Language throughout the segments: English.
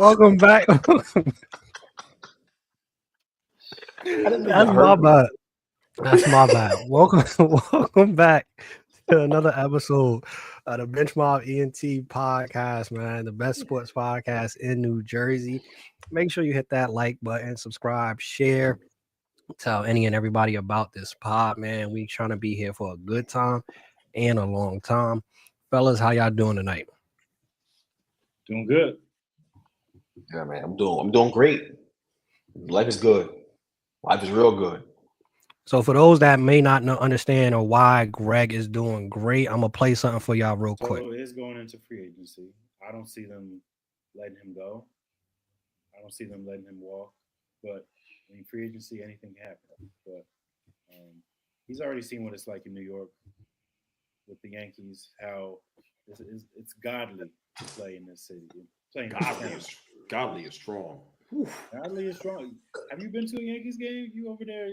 Welcome back. That's my bad. That's my bad. Welcome back to another episode of the Bench Mob Ent podcast, man. The best sports podcast in New Jersey. Make sure you hit that like button, subscribe, share, tell any and everybody about this pod, man. We trying to be here for a good time and a long time. Fellas, how y'all doing tonight? Doing good. Yeah, man, I'm doing great. Life is good. Life is real good. So for those that may not understand or why Greg is doing great, I'm gonna play something for y'all real quick. So it's going into free agency. I don't see them letting him go. I don't see them letting him walk. But I mean, free agency, anything can happen. But he's already seen what it's like in New York with the Yankees. How it's godly to play in this city. Godly is strong. Godly is strong. Have you been to a Yankees game? You over there?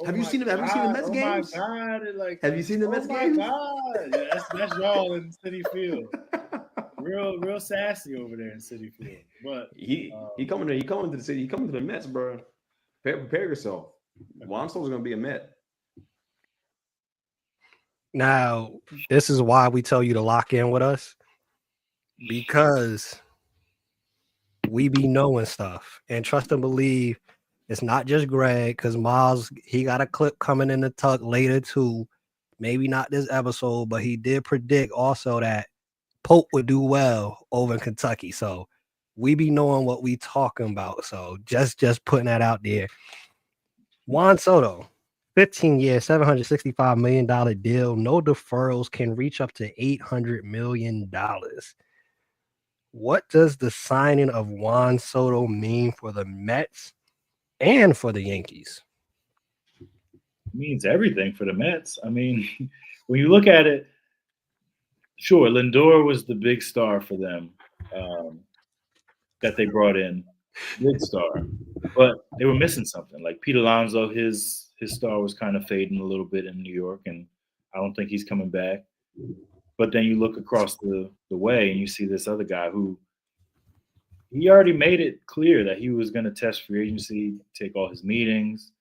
Have you seen the Mets games? Oh my God! Like, have you seen the Mets games? Oh my God! Yeah, that's y'all in City Field. Real sassy over there in City Field. But he coming to the city. He coming to the Mets, bro. Prepare yourself. Juan Soto's gonna be a Met. Now, this is why we tell you to lock in with us, because we be knowing stuff, and trust and believe it's not just Greg, because Miles, he got a clip coming in the tuck later too. Maybe not this episode, but he did predict also that Pope would do well over in Kentucky. So we be knowing what we talking about. So just putting that out there. Juan Soto, 15-year, $765 million deal. No deferrals, can reach up to $800 million. What does the signing of Juan Soto mean for the Mets and for the Yankees? It means everything for the Mets. I mean, when you look at it, sure, Lindor was the big star for them that they brought in, big star, but they were missing something. Like Pete Alonso, his star was kind of fading a little bit in New York, and I don't think he's coming back. But then you look across the way and you see this other guy who he already made it clear that he was going to test free agency, take all his meetings,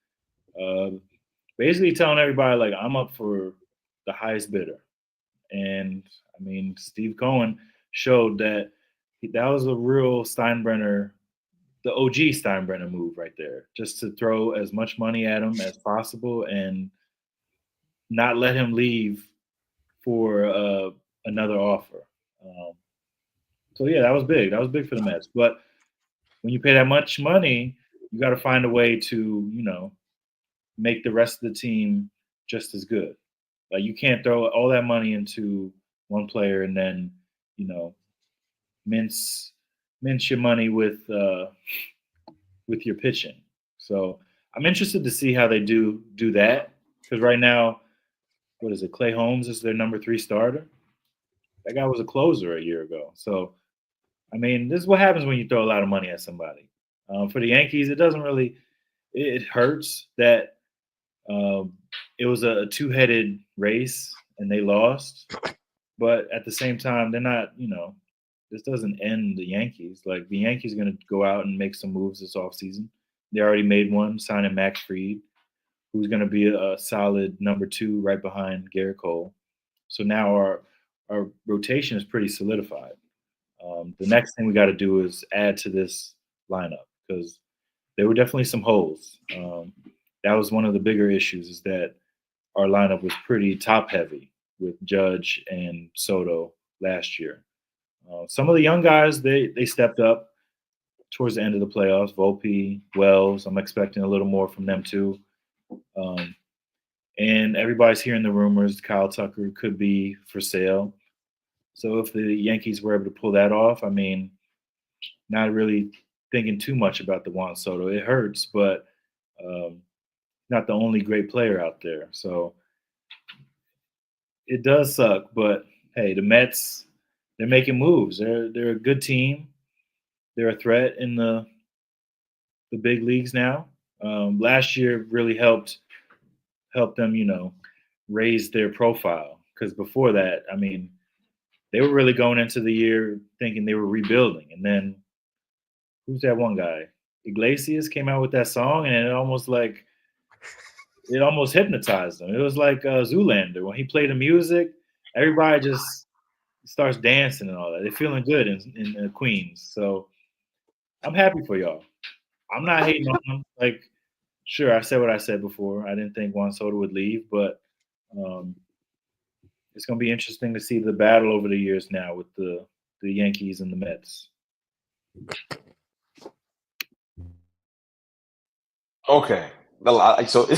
basically telling everybody, like, I'm up for the highest bidder. And, I mean, Steve Cohen showed that that was a real Steinbrenner, the OG Steinbrenner move right there, just to throw as much money at him as possible and not let him leave for another offer. So yeah, that was big. That was big for the Mets. But when you pay that much money, you got to find a way to, make the rest of the team just as good. Like, you can't throw all that money into one player and then, mince your money with your pitching. So I'm interested to see how they do that, because right now, what is it? Clay Holmes is their number 3 starter. That guy was a closer a year ago. So, I mean, this is what happens when you throw a lot of money at somebody. For the Yankees, it doesn't really – it hurts that it was a two-headed race and they lost. But at the same time, they're not – this doesn't end the Yankees. Like, the Yankees are going to go out and make some moves this offseason. They already made one, signing Max Fried, who's going to be a solid number 2 right behind Garrett Cole. So now our rotation is pretty solidified. The next thing we got to do is add to this lineup, because there were definitely some holes. That was one of the bigger issues, is that our lineup was pretty top-heavy with Judge and Soto last year. Some of the young guys, they stepped up towards the end of the playoffs. Volpe, Wells, I'm expecting a little more from them too. And everybody's hearing the rumors Kyle Tucker could be for sale. So if the Yankees were able to pull that off, I mean, not really thinking too much about the Juan Soto. It hurts, but not the only great player out there. So it does suck, but hey, the Mets, they're making moves. They're a good team. They're a threat in the big leagues now. Last year really helped them, raise their profile, because before that, I mean, they were really going into the year thinking they were rebuilding, and then who's that one guy? Iglesias came out with that song, and it almost hypnotized them. It was like Zoolander. When he played the music, everybody just starts dancing and all that. They're feeling good in Queens. So I'm happy for y'all. I'm not hating on them. Like, sure, I said what I said before. I didn't think Juan Soto would leave, but it's going to be interesting to see the battle over the years now with the Yankees and the Mets. Okay. So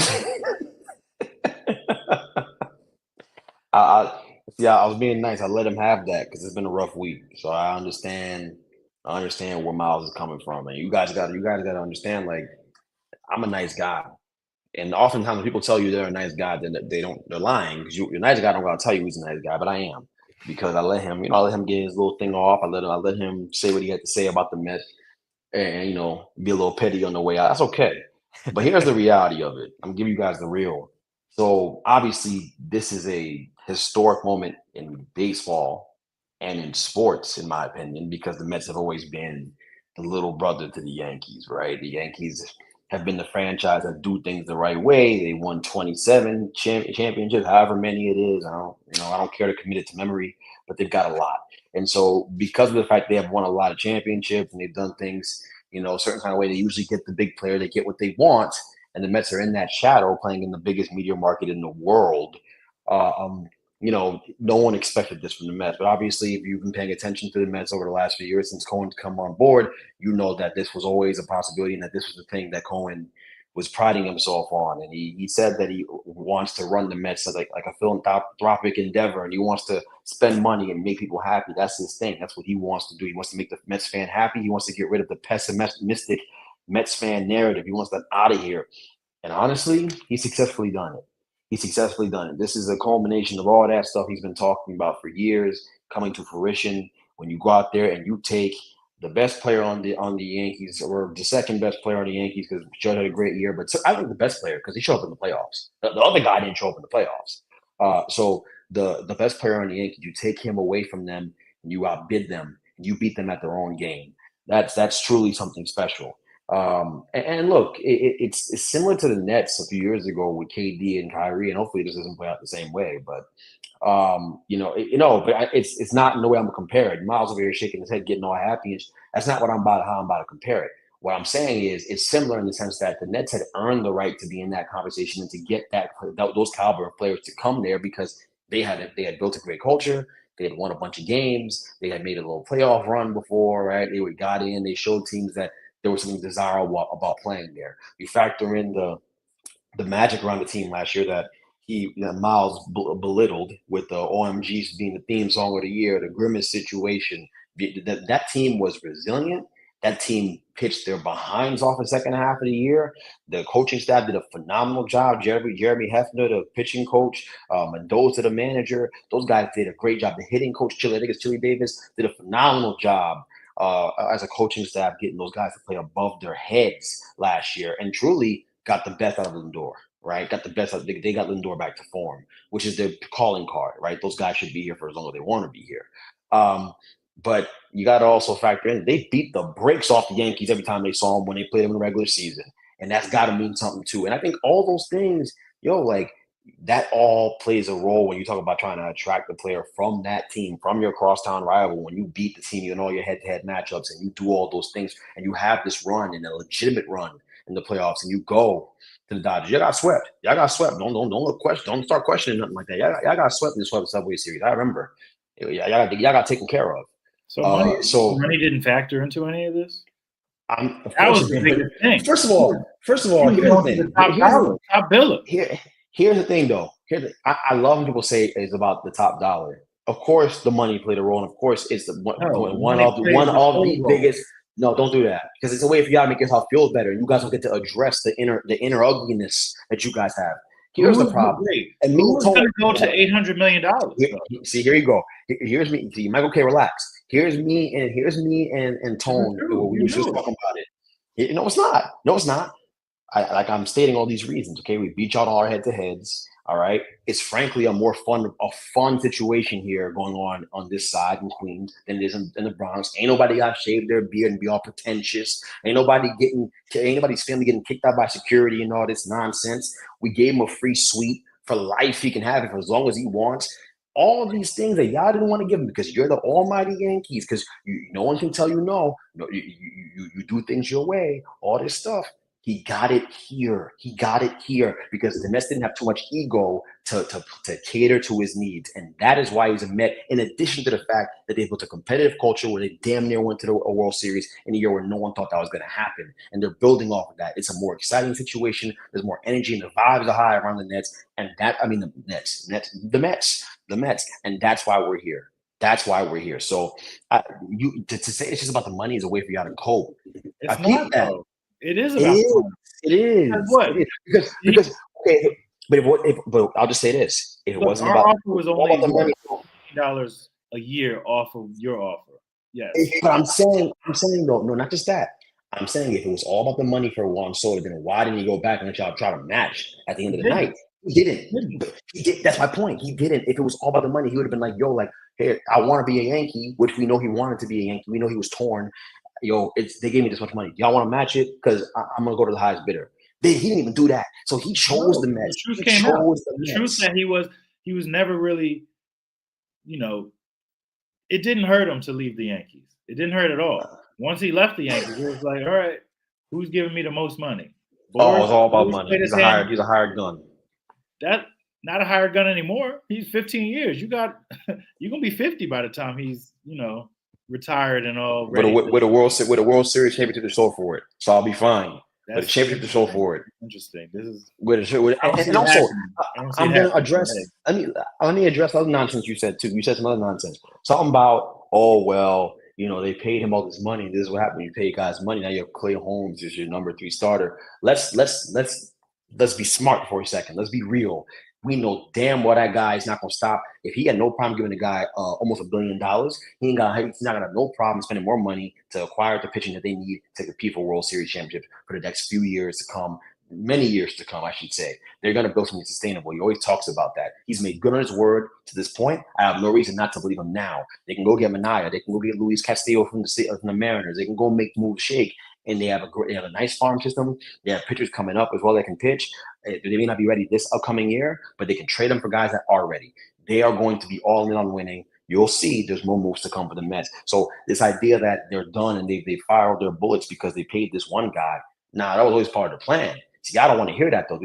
I was being nice. I let him have that because it's been a rough week. So I understand where Miles is coming from, and you guys got to understand. Like, I'm a nice guy, and oftentimes when people tell you they're a nice guy, then they're lying because you're a nice guy. Don't gotta tell you he's a nice guy, but I am because I let him get his little thing off. I let him say what he had to say about the Mets, and be a little petty on the way out. That's okay. But here's the reality of it. I'm giving you guys the real. So obviously, this is a historic moment in baseball and in sports, in my opinion, because the Mets have always been the little brother to the Yankees, right? The Yankees have been the franchise that do things the right way. They won 27 championships, however many it is. I don't care to commit it to memory, but they've got a lot. And so, because of the fact they have won a lot of championships and they've done things, a certain kind of way, they usually get the big player, they get what they want, and the Mets are in that shadow, playing in the biggest media market in the world. No one expected this from the Mets, but obviously, if you've been paying attention to the Mets over the last few years since Cohen's come on board, you know that this was always a possibility and that this was the thing that Cohen was priding himself on. And he said that he wants to run the Mets like a philanthropic endeavor, and he wants to spend money and make people happy. That's his thing. That's what he wants to do. He wants to make the Mets fan happy. He wants to get rid of the pessimistic Mets fan narrative. He wants that out of here. And honestly, he's successfully done it. This is a culmination of all that stuff he's been talking about for years coming to fruition. When you go out there and you take the best player on the Yankees, or the second best player on the Yankees, because Judd had a great year, but I think the best player because he showed up in the playoffs. The other guy didn't show up in the playoffs. So the best player on the Yankees, you take him away from them, and you outbid them, and you beat them at their own game. That's truly something special. And look, it's similar to the Nets a few years ago with KD and Kyrie, and hopefully this doesn't play out the same way. But it's not in the way I'm gonna compare it. Miles over here shaking his head, getting all happy. And that's not how I'm about to compare it. What I'm saying is it's similar in the sense that the Nets had earned the right to be in that conversation and to get those caliber of players to come there because they had built a great culture. They had won a bunch of games. They had made a little playoff run before, right? They got in. They showed teams that there was something desirable about playing there. You factor in the magic around the team last year that Miles belittled with the OMGs being the theme song of the year, the Grimace situation. That team was resilient. That team pitched their behinds off the second half of the year. The coaching staff did a phenomenal job. Jeremy Hefner, the pitching coach, Mendoza, the manager, those guys did a great job. The hitting coach, I think it's Chili Davis, did a phenomenal job as a coaching staff, getting those guys to play above their heads last year and truly got the best out of Lindor, right? Got the best out. They got Lindor back to form, which is their calling card, right? Those guys should be here for as long as they want to be here. But you got to also factor in they beat the brakes off the Yankees every time they saw them when they played them in the regular season. And that's got to mean something too. And I think all those things, that all plays a role when you talk about trying to attract the player from that team, from your crosstown rival. When you beat the team in all your head-to-head matchups and you do all those things and you have this run and a legitimate run in the playoffs and you go to the Dodgers, y'all got swept. Don't look question. Don't start questioning nothing like that. Y'all got swept in the Subway Series. I remember. Y'all got taken care of. So money didn't factor into any of this? That was the biggest thing. First of all, here's the thing. Top biller. Here's the thing, though. I love when people say it's about the top dollar. Of course, the money played a role, and of course, it's one of the biggest. No, don't do that because it's a way for y'all to make yourself feel better. You guys don't get to address the inner ugliness that you guys have. Here's the problem. And who's going to go to $800 million? See, here you go. Here's me. See, Michael K. Relax. Here's me and Tone. We were just talking about it. No, it's not. I'm stating all these reasons. Okay, we beat y'all all our head-to-heads. All right, it's frankly a fun situation here going on this side in Queens than it is in the Bronx. Ain't nobody got to shave their beard and be all pretentious. Ain't nobody's family getting kicked out by security and all this nonsense. We gave him a free suite for life. He can have it for as long as he wants. All of these things that y'all didn't want to give him because you're the almighty Yankees. Because no one can tell you no. You do things your way. All this stuff. He got it here. Because the Mets didn't have too much ego to cater to his needs. And that is why he's a Met, in addition to the fact that they built a competitive culture where they damn near went to a World Series in a year where no one thought that was going to happen. And they're building off of that. It's a more exciting situation. There's more energy and the vibes are high around the Nets. And the Mets. And that's why we're here. So to say it's just about the money is a way for y'all to cope. It's not, though. It is about it is. What? It is. Because okay, but I'll just say this: if it wasn't our about offer was only the money, $50 a year off of your offer. Yes, but I'm saying no, not just that. I'm saying if it was all about the money for Juan Soto, then why didn't he go back and let y'all try to match at the end of the night? He didn't. That's my point. He didn't. If it was all about the money, he would have been like, "Yo, like, hey, I want to be a Yankee," which we know he wanted to be a Yankee. We know he was torn. Yo, they gave me this much money. Y'all want to match it? Because I'm gonna go to the highest bidder. He didn't even do that. So he chose the Mets. The truth came out. The truth that he was never really, it didn't hurt him to leave the Yankees. It didn't hurt at all. Once he left the Yankees, it was like, all right, who's giving me the most money? Boris, it's all about money. He's a hired gun. That not a hired gun anymore. He's 15 years. You're gonna be 50 by the time he's retired and all. With a World Series championship to show for it, so I'll be fine. With a championship to show for it. Interesting. This is and also I'm going to address. Let me address other nonsense you said too. You said some other nonsense. Something about they paid him all this money. This is what happened. You pay guys money. Now you have Clay Holmes is your number 3 starter. Let's be smart for a second. Let's be real. We know damn well that guy is not going to stop. If he had no problem giving the guy almost $1 billion, he's not going to have no problem spending more money to acquire the pitching that they need to compete for World Series championships for the next few years to come, many years to come, I should say. They're going to build something sustainable. He always talks about that. He's made good on his word to this point. I have no reason not to believe him now. They can go get Minaya. They can go get Luis Castillo from the Mariners. They can go make moves shake. And they have a nice farm system. They have pitchers coming up as well that can pitch. They may not be ready this upcoming year, but they can trade them for guys that are ready. They are going to be all in on winning. You'll see there's more moves to come for the Mets. So this idea that they're done and they fired their bullets because they paid this one guy, that was always part of the plan. See, I don't want to hear that though.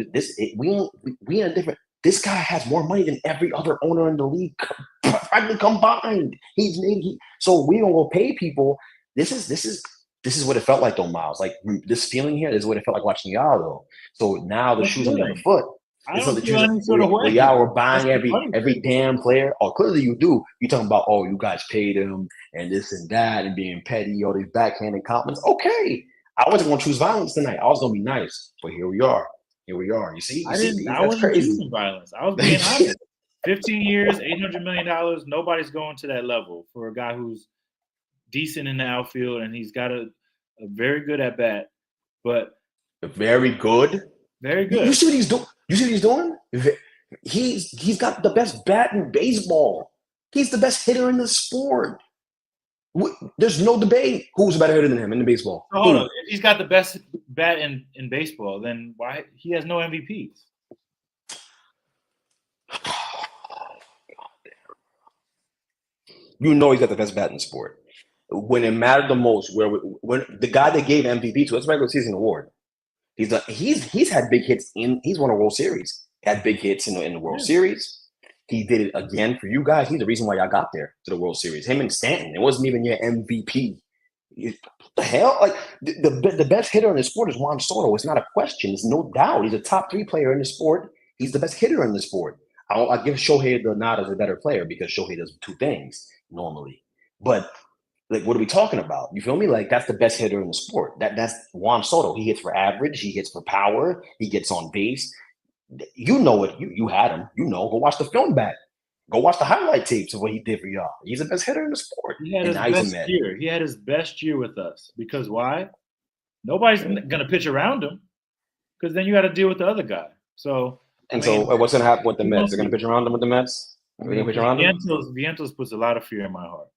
We in a different. This guy has more money than every other owner in the league practically combined. So we don't go pay people. This is what it felt like though, Miles. Like this feeling here, this is what it felt like watching y'all though. So now the shoes on the other foot. Y'all were buying every damn player. Oh, clearly you do. You're talking about, you guys paid him and this and that and being petty, all these backhanded compliments. Okay. I wasn't gonna choose violence tonight. I was gonna be nice. But here we are. You see? I wasn't choosing violence. I was being honest. 15 years, $800 million. Nobody's going to that level for a guy who's decent in the outfield, and he's got a very good at bat, but very good. You see what he's doing? He's got the best bat in baseball. He's the best hitter in the sport. There's no debate who's a better hitter than him in the baseball. So hold on. If he's got the best bat in baseball, then why he has no MVPs? You know he's got the best bat in the sport. When it mattered the most, when the guy that gave MVP to, it's a regular season award. He's had big hits he's won a World Series. He had big hits in the World Series. He did it again for you guys. He's the reason why y'all got there to the World Series. Him and Stanton. It wasn't even your MVP. What the hell? Like the best hitter in the sport is Juan Soto. It's not a question. It's no doubt. He's a top 3 player in the sport. He's the best hitter in the sport. I'll give Shohei the nod as a better player because Shohei does 2 things normally. But like, what are we talking about? You feel me? Like, that's the best hitter in the sport. That's Juan Soto. He hits for average. He hits for power. He gets on base. You know it. You had him. Go watch the film back. Go watch the highlight tapes of what he did for y'all. He's the best hitter in the sport. He had his best year. He had his best year with us. Because why? Nobody's going to pitch around him because then you got to deal with the other guy. So And I mean, so what's going to happen with the we Mets? don't They're going see- to pitch around them with the Mets? I They're mean, going to pitch around them? Vientos puts a lot of fear in my heart.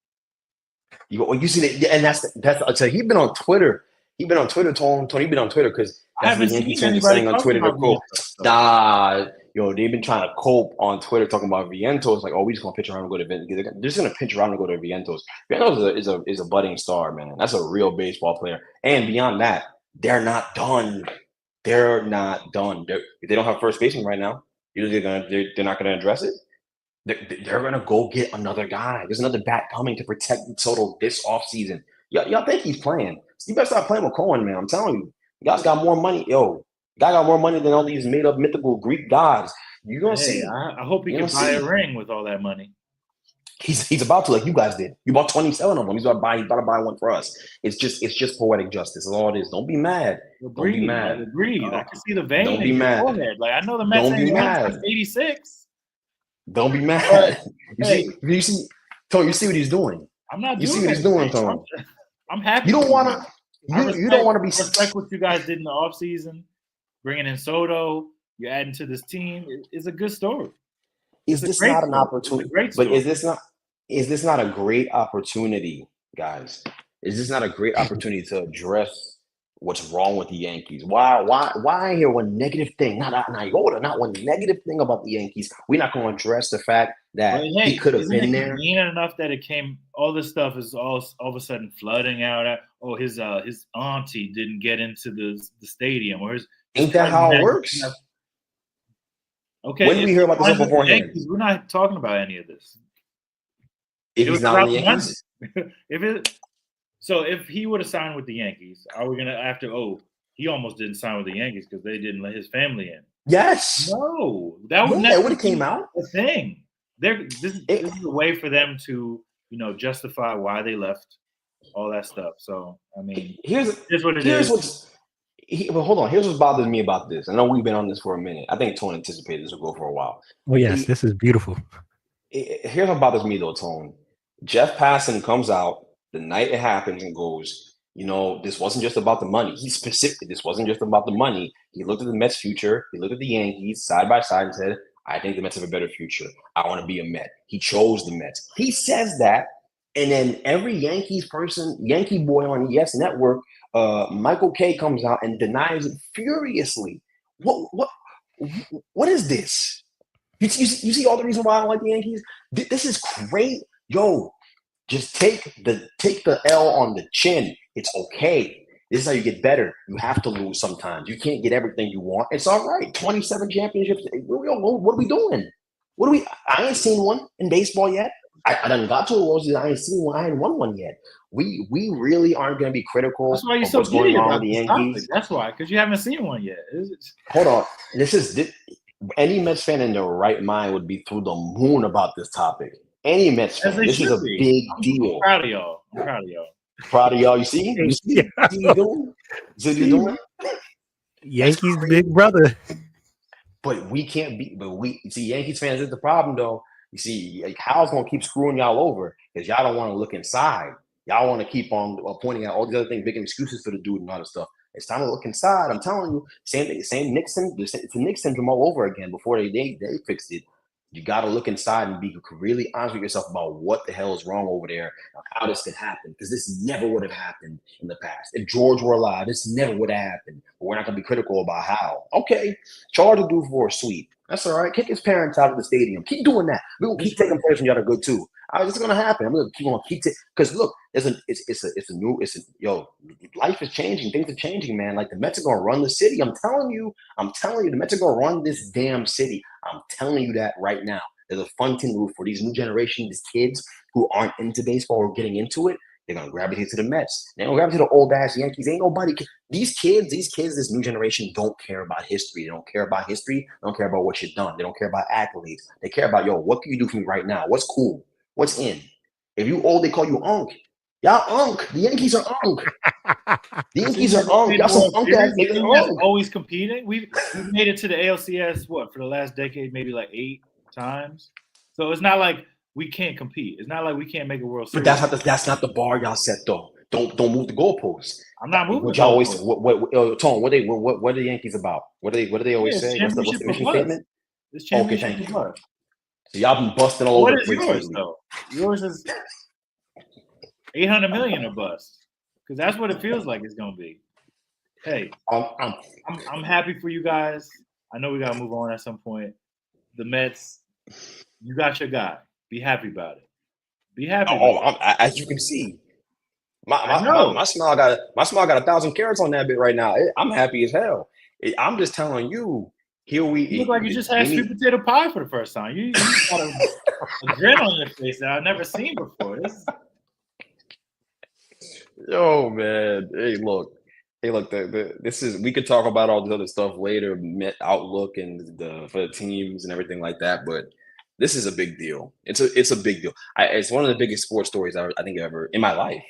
You see that, and that's so he's been on Twitter. He's been on Twitter, Tony. He's been on Twitter because I that's what haven't the Yankees seen fans are anybody saying on talking Twitter to about cope. Vientos, though. Nah, they've been trying to cope on Twitter talking about Vientos. Like, oh, we just gonna pitch around and go to Vientos. They're just gonna pitch around and go to Vientos. Vientos is a budding star, man. That's a real baseball player. And beyond that, they're not done. They're not done. If they don't have first baseman right now, they're not gonna address it. They're gonna go get another guy. There's another bat coming to protect Soto this offseason. Y'all think he's playing? You better start playing with Cohen, man. I'm telling you, you guys got more money. Yo, guy got more money than all these made up mythical Greek gods. You're gonna see. I hope he You're can gonna buy see. a ring with all that money. He's about to, like you guys did. You bought 27 of them. He's about to buy one for us. It's just poetic justice. That's all it is. Don't be mad. Don't be mad. Agreed. I can see the vein Don't in be your mad. forehead. Like, I know the Mets Don't be ain't won mad. since '86. Don't be mad. Hey. You see, Tony. You see what he's doing. I'm not You doing see what he's doing, Tony. I'm happy. You don't want to. You don't want to be. Respect what you guys did in the offseason. Bringing in Soto, you're adding to this team. It's a good story. Is this not an opportunity? But is this not a great opportunity, guys? Is this not a great opportunity to address what's wrong with the Yankees? Why hear one negative thing? Not one negative thing about the Yankees. We're not going to address the fact that he could have been there. Convenient enough that it came. All this stuff is all of a sudden flooding out. Oh, his auntie didn't get into the stadium, or ain't that how it works? Okay. When did we hear about this beforehand? We're not talking about any of this. If he's not in the Yankees, if he would have signed with the Yankees, are we gonna he almost didn't sign with the Yankees because they didn't let his family in? Yes. No, that would have came out. A thing. This is a way for them to justify why they left, all that stuff. So I mean, here's what it is. Hold on. Here's what bothers me about this. I know we've been on this for a minute. I think Tone anticipated this will go for a while. Oh yes, this is beautiful. Here's what bothers me though, Tone. Jeff Passan comes out the night it happens and goes, this wasn't just about the money. He's specific. This wasn't just about the money. He looked at the Mets' future. He looked at the Yankees side by side and said, I think the Mets have a better future. I want to be a Met. He chose the Mets. He says that, and then every Yankees person, Yankee boy on Yes Network, Michael Kay comes out and denies it furiously. What is this? You see all the reason why I don't like the Yankees? This is great. Yo, just take the L on the chin. It's okay. This is how you get better. You have to lose sometimes. You can't get everything you want. It's all right. 27 championships. What are we doing? I ain't seen one in baseball yet. I done got to a World Series. I ain't seen one. I ain't won one yet. We really aren't going to be critical. That's why you're so what's going on with the Topic. Yankees. That's why, because you haven't seen one yet. Hold on. Any Mets fan in their right mind would be through the moon about this topic. Any Mets fan. This is a big deal. I'm proud of y'all. Proud of y'all. You see? You see what you're doing? See what you're doing? Yankees big brother. But we can't be. But we see Yankees fans is the problem though. You see, like, Hal's gonna keep screwing y'all over because y'all don't want to look inside. Y'all want to keep on pointing out all these other things, making excuses for the dude and all this stuff. It's time to look inside. I'm telling you, same Nixon. It's a Nick syndrome all over again. Before they fixed it, you got to look inside and be really honest with yourself about what the hell is wrong over there, how this could happen, because this never would have happened in the past. If George were alive, this never would have happened. But we're not going to be critical about how. Okay, charge a dude for a sweep. That's all right. Kick his parents out of the stadium. Keep doing that. We're going to keep taking players from y'all are good too. It's going to happen. I'm going to keep because look, life is changing. Things are changing, man. Like the Mets are going to run the city. I'm telling you, the Mets are going to run this damn city. I'm telling you that right now. There's a fun thing for these new generation, these kids who aren't into baseball or getting into it. They're going to gravitate to the Mets. They're going to gravitate to the old-ass Yankees. Ain't nobody – these kids, this new generation don't care about history. They don't care about history. They don't care about what you've done. They don't care about accolades. They care about, what can you do for me right now? What's cool? What's in? If you old, they call you Unk. Y'all Unk. The Yankees are Unk. The Yankees are Unk. Y'all some Unk-ass niggas. Always competing. We've made it to the ALCS, for the last decade, maybe like 8 times. So it's not like – we can't compete. It's not like we can't make a World Series. But that's not the bar y'all set though. Don't move the goalposts. I'm not moving. What y'all always Tone? What are the Yankees about? What do they always say? What's the mission statement? This championship thank is you. bust. So y'all been busting all What over is the place yours lately. though? Yours is 800 million or bust, because that's what it feels like it's gonna be. Hey, I'm happy for you guys. I know we gotta move on at some point. The Mets, you got your guy. Be happy about it. Be happy. As you can see, I know. my smile got 1,000 carats on that bit right now. I'm happy as hell. I'm just telling you. Here we You look like you just had sweet potato pie for the first time. You got a grin on your face that I've never seen before. Yo, man. Hey, look. This is. We could talk about all this other stuff later, outlook and for the teams and everything like that. But this is a big deal. It's a big deal. It's one of the biggest sports stories I think ever in my life.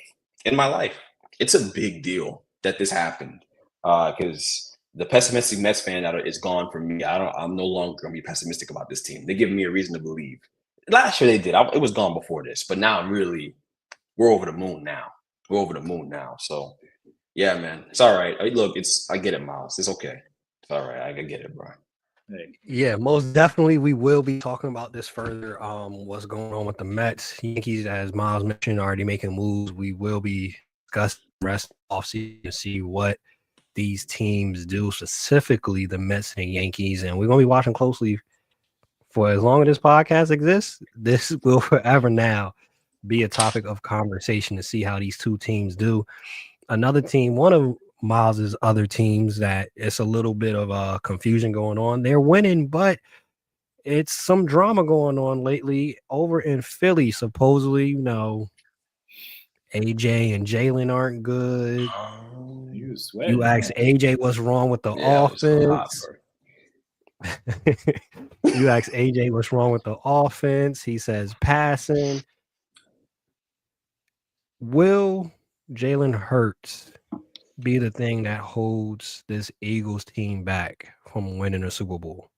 It's a big deal that this happened. Because the pessimistic Mets fan is gone from me. I'm no longer gonna be pessimistic about this team. They're giving me a reason to believe. Last year they did. It was gone before this, but now we're over the moon now. We're over the moon now. So yeah, man, it's all right. Look, I get it, Miles. It's okay. It's all right. I get it, bro. Hey. Yeah, most definitely. We will be talking about this further. What's going on with the Mets, Yankees, as Miles mentioned, already making moves. We will be discussing the rest of offseason to see what these teams do, specifically the Mets and Yankees, and we're gonna be watching closely for as long as this podcast exists. This will forever now be a topic of conversation to see how these two teams do. Another team, one of Miles's other teams that it's a little bit of confusion going on. They're winning, but it's some drama going on lately over in Philly. Supposedly, AJ and Jalen aren't good. You sweating. You asked AJ what's wrong with the offense. You asked AJ what's wrong with the offense. He says passing. Will Jalen Hurts be the thing that holds this Eagles team back from winning a Super Bowl?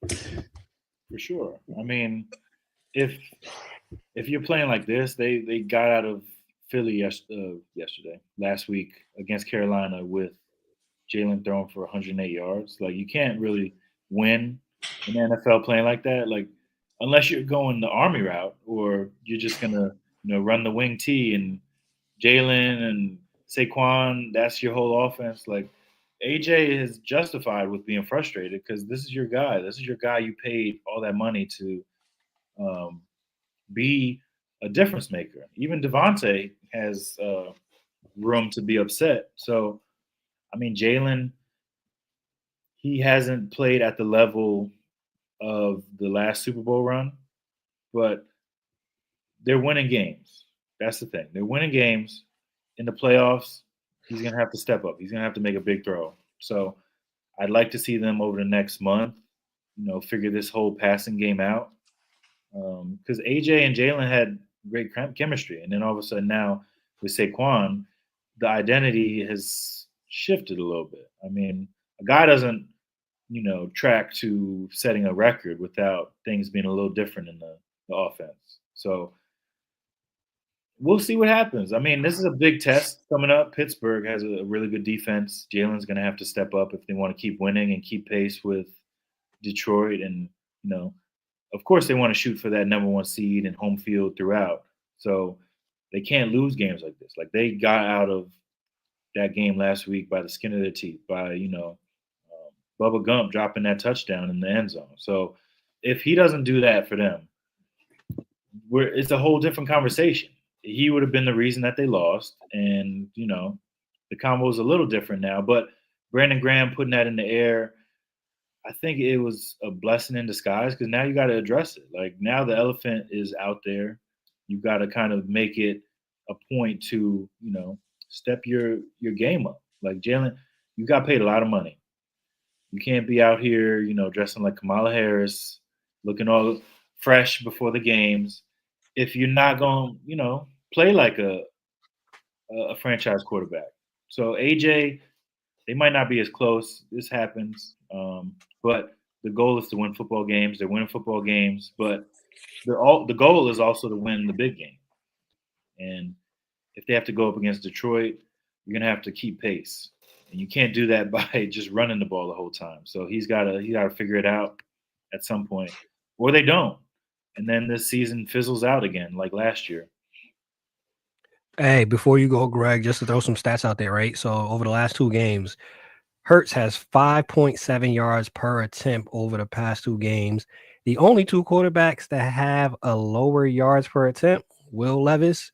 For sure. I mean, if you're playing like this, they got out of Philly last week against Carolina with Jalen throwing for 108 yards. Like, you can't really win in the NFL playing like that. Like, unless you're going the Army route, or you're just gonna run the wing T and Jalen and Saquon. That's your whole offense. Like, AJ is justified with being frustrated because this is your guy. This is your guy you paid all that money to be a difference maker. Even Devontae has room to be upset. So, I mean, Jalen, he hasn't played at the level of the last Super Bowl run, but they're winning games. That's the thing. They're winning games. In the playoffs, he's going to have to step up. He's going to have to make a big throw. So I'd like to see them over the next month, figure this whole passing game out. Because AJ and Jalen had great chemistry. And then all of a sudden now with Saquon, the identity has shifted a little bit. I mean, a guy doesn't, track to setting a record without things being a little different in the offense. So we'll see what happens. I mean, this is a big test coming up. Pittsburgh has a really good defense. Jalen's going to have to step up if they want to keep winning and keep pace with Detroit. And, of course, they want to shoot for that number one seed and home field throughout. So they can't lose games like this. Like, they got out of that game last week by the skin of their teeth, by, Bubba Gump dropping that touchdown in the end zone. So if he doesn't do that for them, it's a whole different conversation. He would have been the reason that they lost. And, the combo is a little different now. But Brandon Graham putting that in the air, I think it was a blessing in disguise, because now you got to address it. Like, now the elephant is out there. You've got to kind of make it a point to, step your game up. Like, Jalen, you got paid a lot of money. You can't be out here, dressing like Kamala Harris, looking all fresh before the games, if you're not going to, play like a franchise quarterback. So AJ, they might not be as close. This happens. But the goal is to win football games. They're winning football games, but the goal is also to win the big game. And if they have to go up against Detroit, you're going to have to keep pace. And you can't do that by just running the ball the whole time. So he's got to figure it out. at some point, or they don't. And then this season fizzles out again, like last year. Hey, before you go, Greg, just to throw some stats out there, right? So over the last 2 games, Hurts has 5.7 yards per attempt over the past 2 games. The only 2 quarterbacks that have a lower yards per attempt, Will Levis,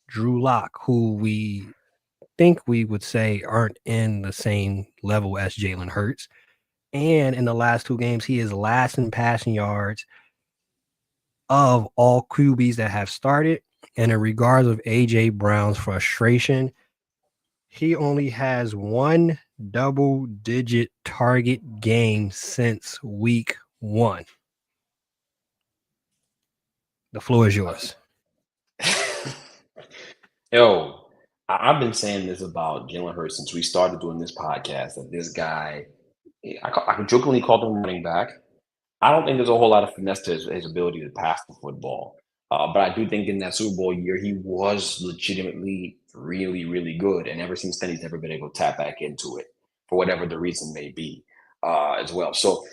Drew Lock, who we think we would say aren't in the same level as Jalen Hurts. And in the last 2 games, he is last in passing yards of all QBs that have started. And in regards of A.J. Brown's frustration, he only has 1 double-digit target game since week 1. The floor is yours. Yo, I've been saying this about Jalen Hurts since we started doing this podcast. That this guy, I can jokingly call him running back. I don't think there's a whole lot of finesse to his ability to pass the football. But I do think in that Super Bowl year, he was legitimately really, really good. And ever since then, he's never been able to tap back into it for whatever the reason may be as well. So,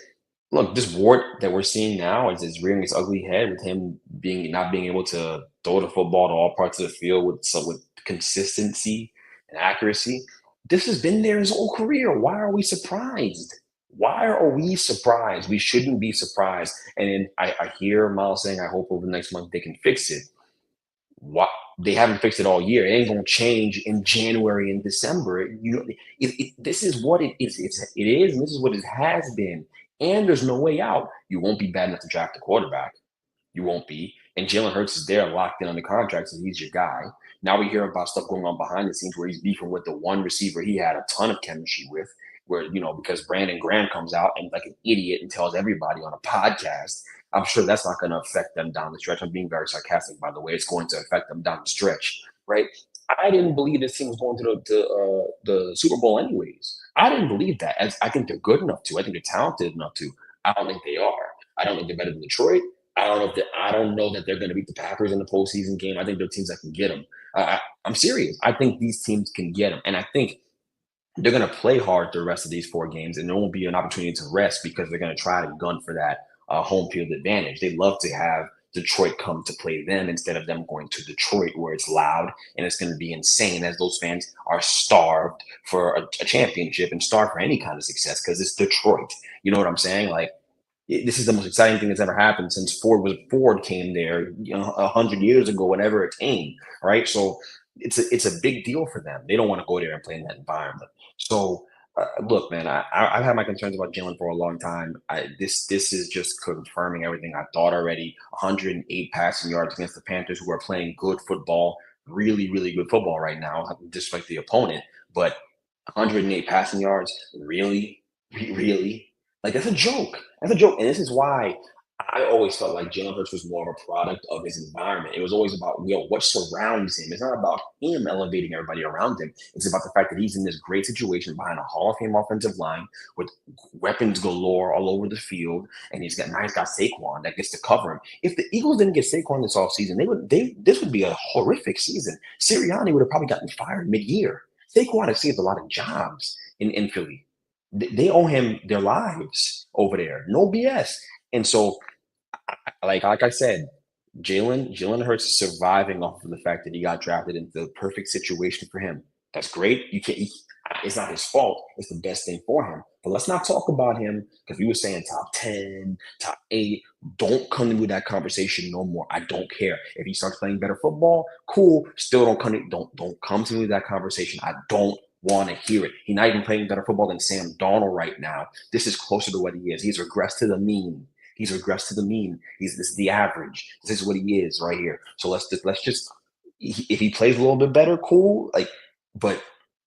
look, this wart that we're seeing now is rearing its ugly head with him not being able to throw the football to all parts of the field with consistency and accuracy. This has been there his whole career. Why are we surprised? Why are we surprised? We shouldn't be surprised. And then I hear Miles saying, I hope over the next month they can fix it. What they haven't fixed it all year. It ain't gonna change in January and December. This is what it is. It is, and this is what it has been. And there's no way out. You won't be bad enough to draft a quarterback. You won't be. And Jalen Hurts is there locked in on the contract, so he's your guy. Now we hear about stuff going on behind the scenes where he's beefing with the one receiver he had a ton of chemistry with, where, because Brandon Graham comes out and like an idiot and tells everybody on a podcast. I'm sure that's not going to affect them down the stretch. I'm being very sarcastic, by the way. It's going to affect them down the stretch, right? I didn't believe this team was going to the Super Bowl anyways. I didn't believe that. I think they're good enough to. I think they're talented enough to. I don't think they are. I don't think they're better than Detroit. I don't know that they're going to beat the Packers in the postseason game. I think they're teams that can get them. I'm serious. I think these teams can get them, and I think they're going to play hard the rest of these 4 games, and there won't be an opportunity to rest because they're going to try to gun for that home field advantage. They love to have Detroit come to play them instead of them going to Detroit where it's loud and it's going to be insane, as those fans are starved for a championship and starved for any kind of success because it's Detroit. You know what I'm saying? Like, this is the most exciting thing that's ever happened since Ford came there, 100 years ago, whenever it came, right? So it's a big deal for them. They don't want to go there and play in that environment. So look, man, I've had my concerns about Jalen for a long time. This is just confirming everything I thought already. 108 passing yards against the Panthers, who are playing good football, really, really good football right now, despite the opponent. But 108 passing yards, really, really. Like, that's a joke. That's a joke. And this is why I always felt like Jalen Hurts was more of a product of his environment. It was always about, what surrounds him. It's not about him elevating everybody around him. It's about the fact that he's in this great situation behind a Hall of Fame offensive line with weapons galore all over the field. And he's got Saquon that gets to cover him. If the Eagles didn't get Saquon this offseason, this would be a horrific season. Sirianni would have probably gotten fired mid-year. Saquon has saved a lot of jobs in Philly. They owe him their lives over there. No BS. And so, like I said, Jalen Hurts is surviving off of the fact that he got drafted into the perfect situation for him. That's great. It's not his fault. It's the best thing for him. But let's not talk about him because we were saying top 10, top 8. Don't come to me with that conversation no more. I don't care. If he starts playing better football, cool. Still don't come to me with that conversation. I don't want to hear it. He's not even playing better football than Sam Darnold right now. This is closer to what he is. He's regressed to the mean. This is the average. This is what he is right here. So let's just if he plays a little bit better, cool. But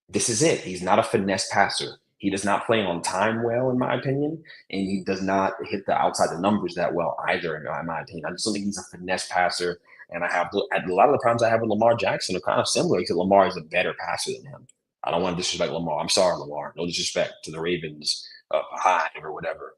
this is it. He's not a finesse passer. He does not play on time well, in my opinion, and he does not hit the outside the numbers that well either, in my opinion. I just don't think he's a finesse passer. And a lot of the problems I have with Lamar Jackson are kind of similar, except Lamar is a better passer than him. I don't want to disrespect Lamar. I'm sorry, Lamar. No disrespect to the Ravens Hive or whatever.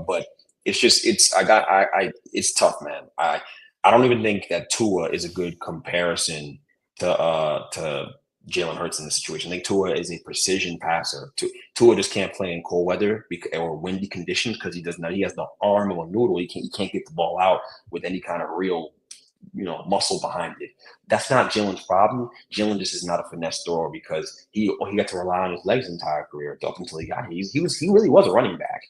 But it's tough, man. I don't even think that Tua is a good comparison to Jalen Hurts in this situation. I think Tua is a precision passer. Tua just can't play in cold weather or windy conditions because he does not. He has the arm of a noodle. He can't get the ball out with any kind of real, muscle behind it. That's not Jalen's problem. Jalen just is not a finesse thrower because he got to rely on his legs his entire career up until he got here. He really was a running back.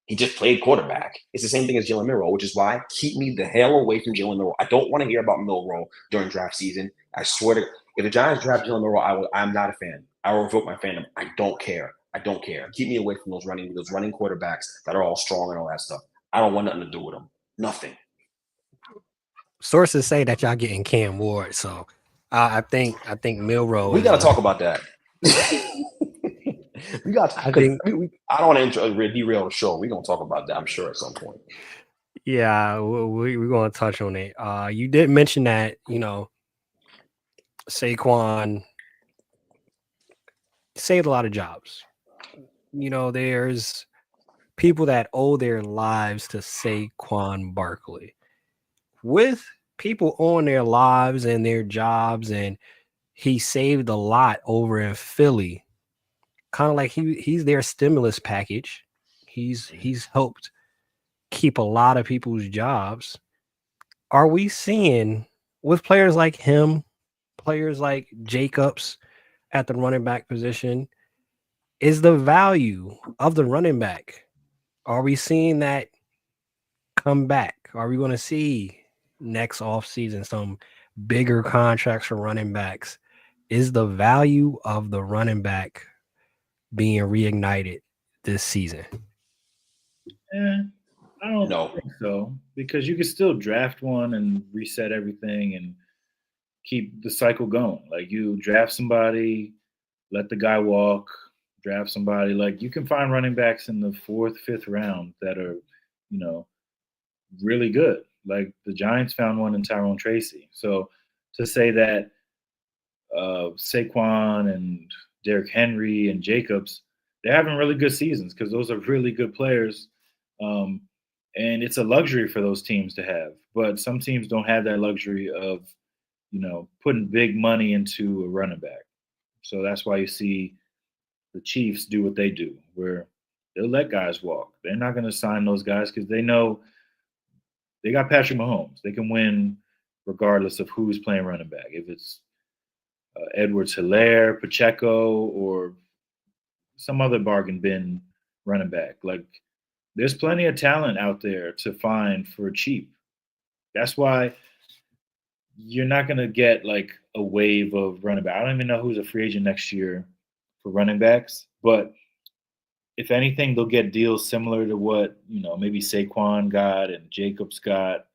He just played quarterback. It's the same thing as Jalen Milroe, which is why keep me the hell away from Jalen Milroe. I don't want to hear about Milroe during draft season. I swear to, if the Giants draft Jalen Milroe, I'm not a fan. I will revoke my fandom. I don't care. Keep me away from those running quarterbacks that are all strong and all that stuff. I don't want nothing to do with them. Nothing. Sources say that y'all getting Cam Ward, so I think Milroe. We got to talk about that. We got. I don't want to derail the show. We're gonna talk about that, I'm sure, at some point. Yeah, we're gonna touch on it. You did mention that Saquon saved a lot of jobs. There's people that owe their lives to Saquon Barkley. With people owing their lives and their jobs, and he saved a lot over in Philly. Kind of like he's their stimulus package. He's helped keep a lot of people's jobs. Are we seeing with players like him, players like Jacobs at the running back position, is the value of the running back? Are we seeing that come back? Are we going to see next offseason some bigger contracts for running backs? Is the value of the running back being reignited this season? I don't think so, because you can still draft one and reset everything and keep the cycle going. Like, you draft somebody, let the guy walk, draft somebody. Like, you can find running backs in the 4th, 5th round that are, really good. Like, the Giants found one in Tyrone Tracy. So to say that Saquon and Derrick Henry and Jacobs, they're having really good seasons because those are really good players. And it's a luxury for those teams to have. But some teams don't have that luxury of, putting big money into a running back. So that's why you see the Chiefs do what they do, where they'll let guys walk. They're not going to sign those guys because they know they got Patrick Mahomes. They can win regardless of who's playing running back. If it's Edwards-Helaire, Pacheco, or some other bargain bin running back. Like, there's plenty of talent out there to find for cheap. That's why you're not going to get like a wave of running back. I don't even know who's a free agent next year for running backs, but if anything, they'll get deals similar to what, maybe Saquon got and Jacobs got.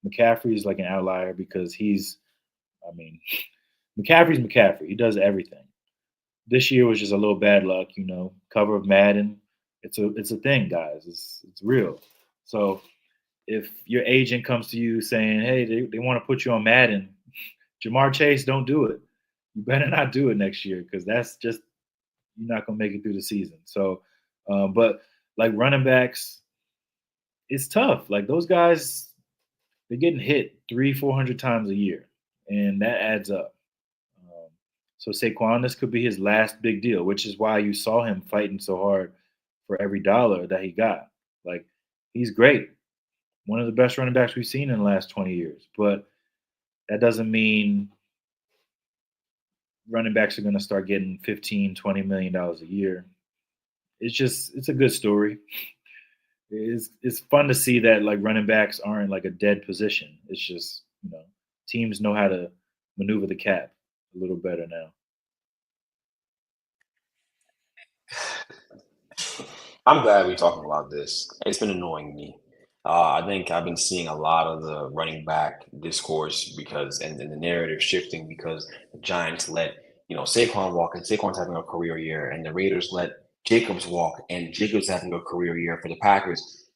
McCaffrey is like an outlier because McCaffrey's McCaffrey. He does everything. This year was just a little bad luck, cover of Madden. It's a thing, guys. It's real. So if your agent comes to you saying, hey, they want to put you on Madden, Jamar Chase, don't do it. You better not do it next year because that's just, you're not going to make it through the season. So, but like running backs, it's tough. Like, those guys, they're getting hit 300-400 times a year, and that adds up. So Saquon, this could be his last big deal, which is why you saw him fighting so hard for every dollar that he got. Like, he's great. One of the best running backs we've seen in the last 20 years. But that doesn't mean running backs are going to start getting $15, $20 million a year. It's a good story. It's fun to see that, like, running backs aren't like a dead position. It's just, teams know how to maneuver the cap a little better now. I'm glad we're talking about this. It's been annoying me. I think I've been seeing a lot of the running back discourse and the narrative shifting because the Giants let Saquon walk, and Saquon's having a career year, and the Raiders let Jacobs walk, and Jacobs having a career year for the Packers.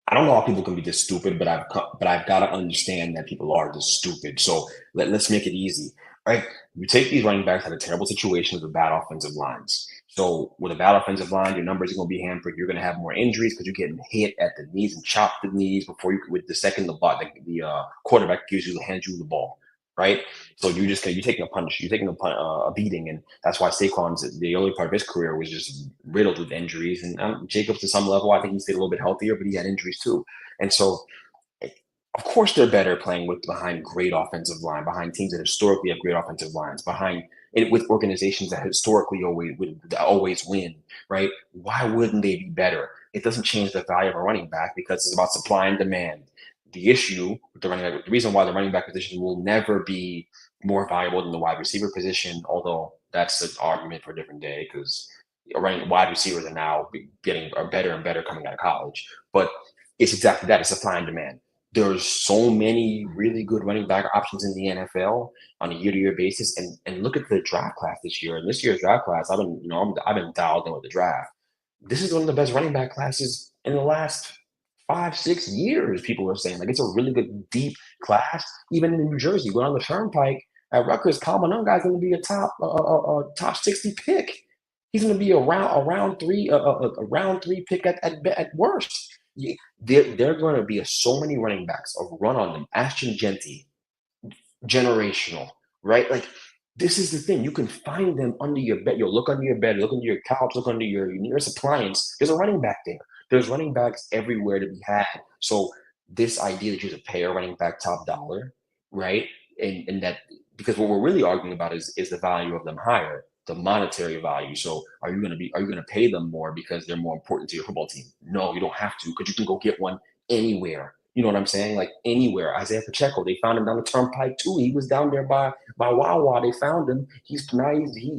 I don't know how people can be this stupid, but I've got to understand that people are this stupid. So let's make it easy, right? You take these running backs out of terrible situations with bad offensive lines. So with a bad offensive line, your numbers are going to be hampered. You're going to have more injuries because you're getting hit at the knees and chopped the knees before you with the second the quarterback hands you the ball, right? So you're taking a punch, you're taking a beating, and that's why Saquon's the early part of his career was just riddled with injuries. And Jacobs, to some level, I think he stayed a little bit healthier, but he had injuries too. And so, of course, they're better playing behind great offensive line, behind teams that historically have great offensive lines, behind it with organizations that historically always win, right? Why wouldn't they be better? It doesn't change the value of a running back because it's about supply and demand. The issue with the running back, the reason why the running back position will never be more valuable than the wide receiver position, although that's an argument for a different day because wide receivers are better and better coming out of college. But it's exactly that. It's supply and demand. There's so many really good running back options in the NFL on a year-to-year basis, and look at the draft class this year. And this year's draft class, I've been dialed in with the draft. This is one of the best running back classes in the last 5-6 years. People are saying like it's a really good deep class. Even in New Jersey, going on the Turnpike at Rutgers, Kalman guy's going to be a top 60 pick. He's going to be a round three pick at worst. They're going to be so many running backs of run on them. Ashton Genty, generational, right? Like this is the thing. You can find them under your bed. You'll look under your bed, look under your couch, look under your nearest appliance. There's a running back there. There's running backs everywhere to be had. So this idea that you have to pay a running back top dollar, right? And that because what we're really arguing about is the value of them higher, the monetary value. So are you gonna pay them more because they're more important to your football team? No, you don't have to, because you can go get one anywhere. You know what I'm saying? Like anywhere. Isaiah Pacheco, they found him down the Turnpike too. He was down there by Wawa. They found him. He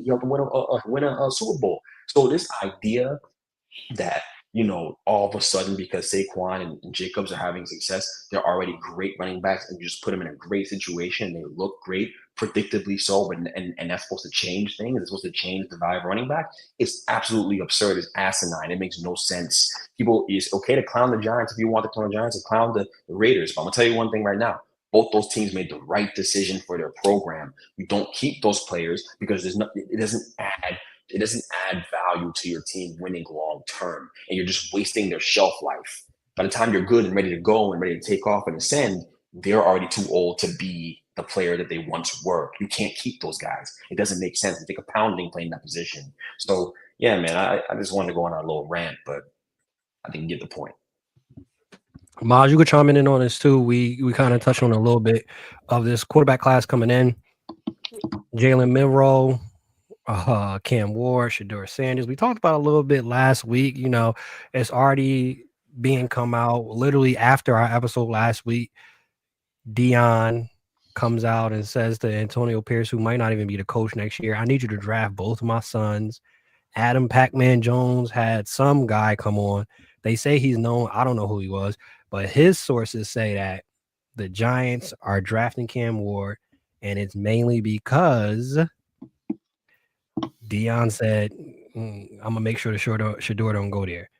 helped win a Super Bowl. So this idea that all of a sudden because Saquon and Jacobs are having success, they're already great running backs, and you just put them in a great situation. They look great, predictably so, and that's supposed to change things. It's supposed to change the value of running back. It's absolutely absurd. It's asinine. It makes no sense. It's okay to clown the Giants if you want to clown the Giants, and clown the Raiders. But I'm gonna tell you one thing right now. Both those teams made the right decision for their program. You don't keep those players because it doesn't add value to your team winning long term, and you're just wasting their shelf life. By the time you're good and ready to go and ready to take off and ascend, they're already too old to be the player that they once were. You can't keep those guys. It doesn't make sense to take a pounding playing that position. So yeah, man, I just wanted to go on a little rant, but I didn't get the point. Maj, you could chime in on this too. We kind of touched on a little bit of this quarterback class coming in. Jalen Milroe, Cam Ward, Shedeur Sanders. We talked about a little bit last week. It's already being come out literally after our episode last week. Dion comes out and says to Antonio Pierce, who might not even be the coach next year, I need you to draft both of my sons. Adam Pac-Man Jones had some guy come on. They say he's known. I don't know who he was, but his sources say that the Giants are drafting Cam Ward, and it's mainly because Dion said, I'm going to make sure the Shedeur don't go there.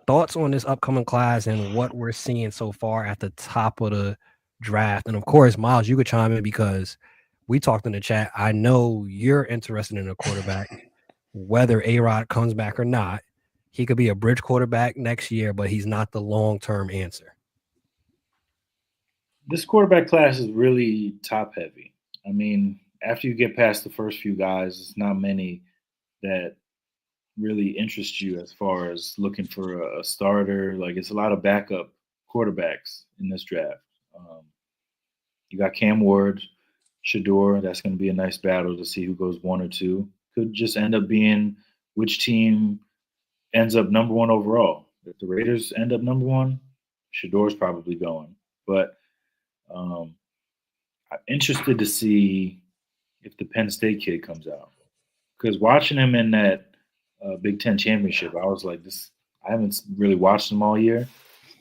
Thoughts on this upcoming class and what we're seeing so far at the top of the draft? And of course, Miles, you could chime in because we talked in the chat. I know you're interested in a quarterback, whether A-Rod comes back or not. He could be a bridge quarterback next year, but he's not the long-term answer. This quarterback class is really top heavy. I mean, after you get past the first few guys, it's not many that really interest you as far as looking for a starter. Like, it's a lot of backup quarterbacks in this draft. You got Cam Ward, Shedeur. That's going to be a nice battle to see who goes 1 or 2. Could just end up being which team ends up number 1 overall. If the Raiders end up number 1, Shedeur's probably going. But I'm interested to see if the Penn State kid comes out, because watching him in that Big Ten championship, I was like, this. I haven't really watched him all year,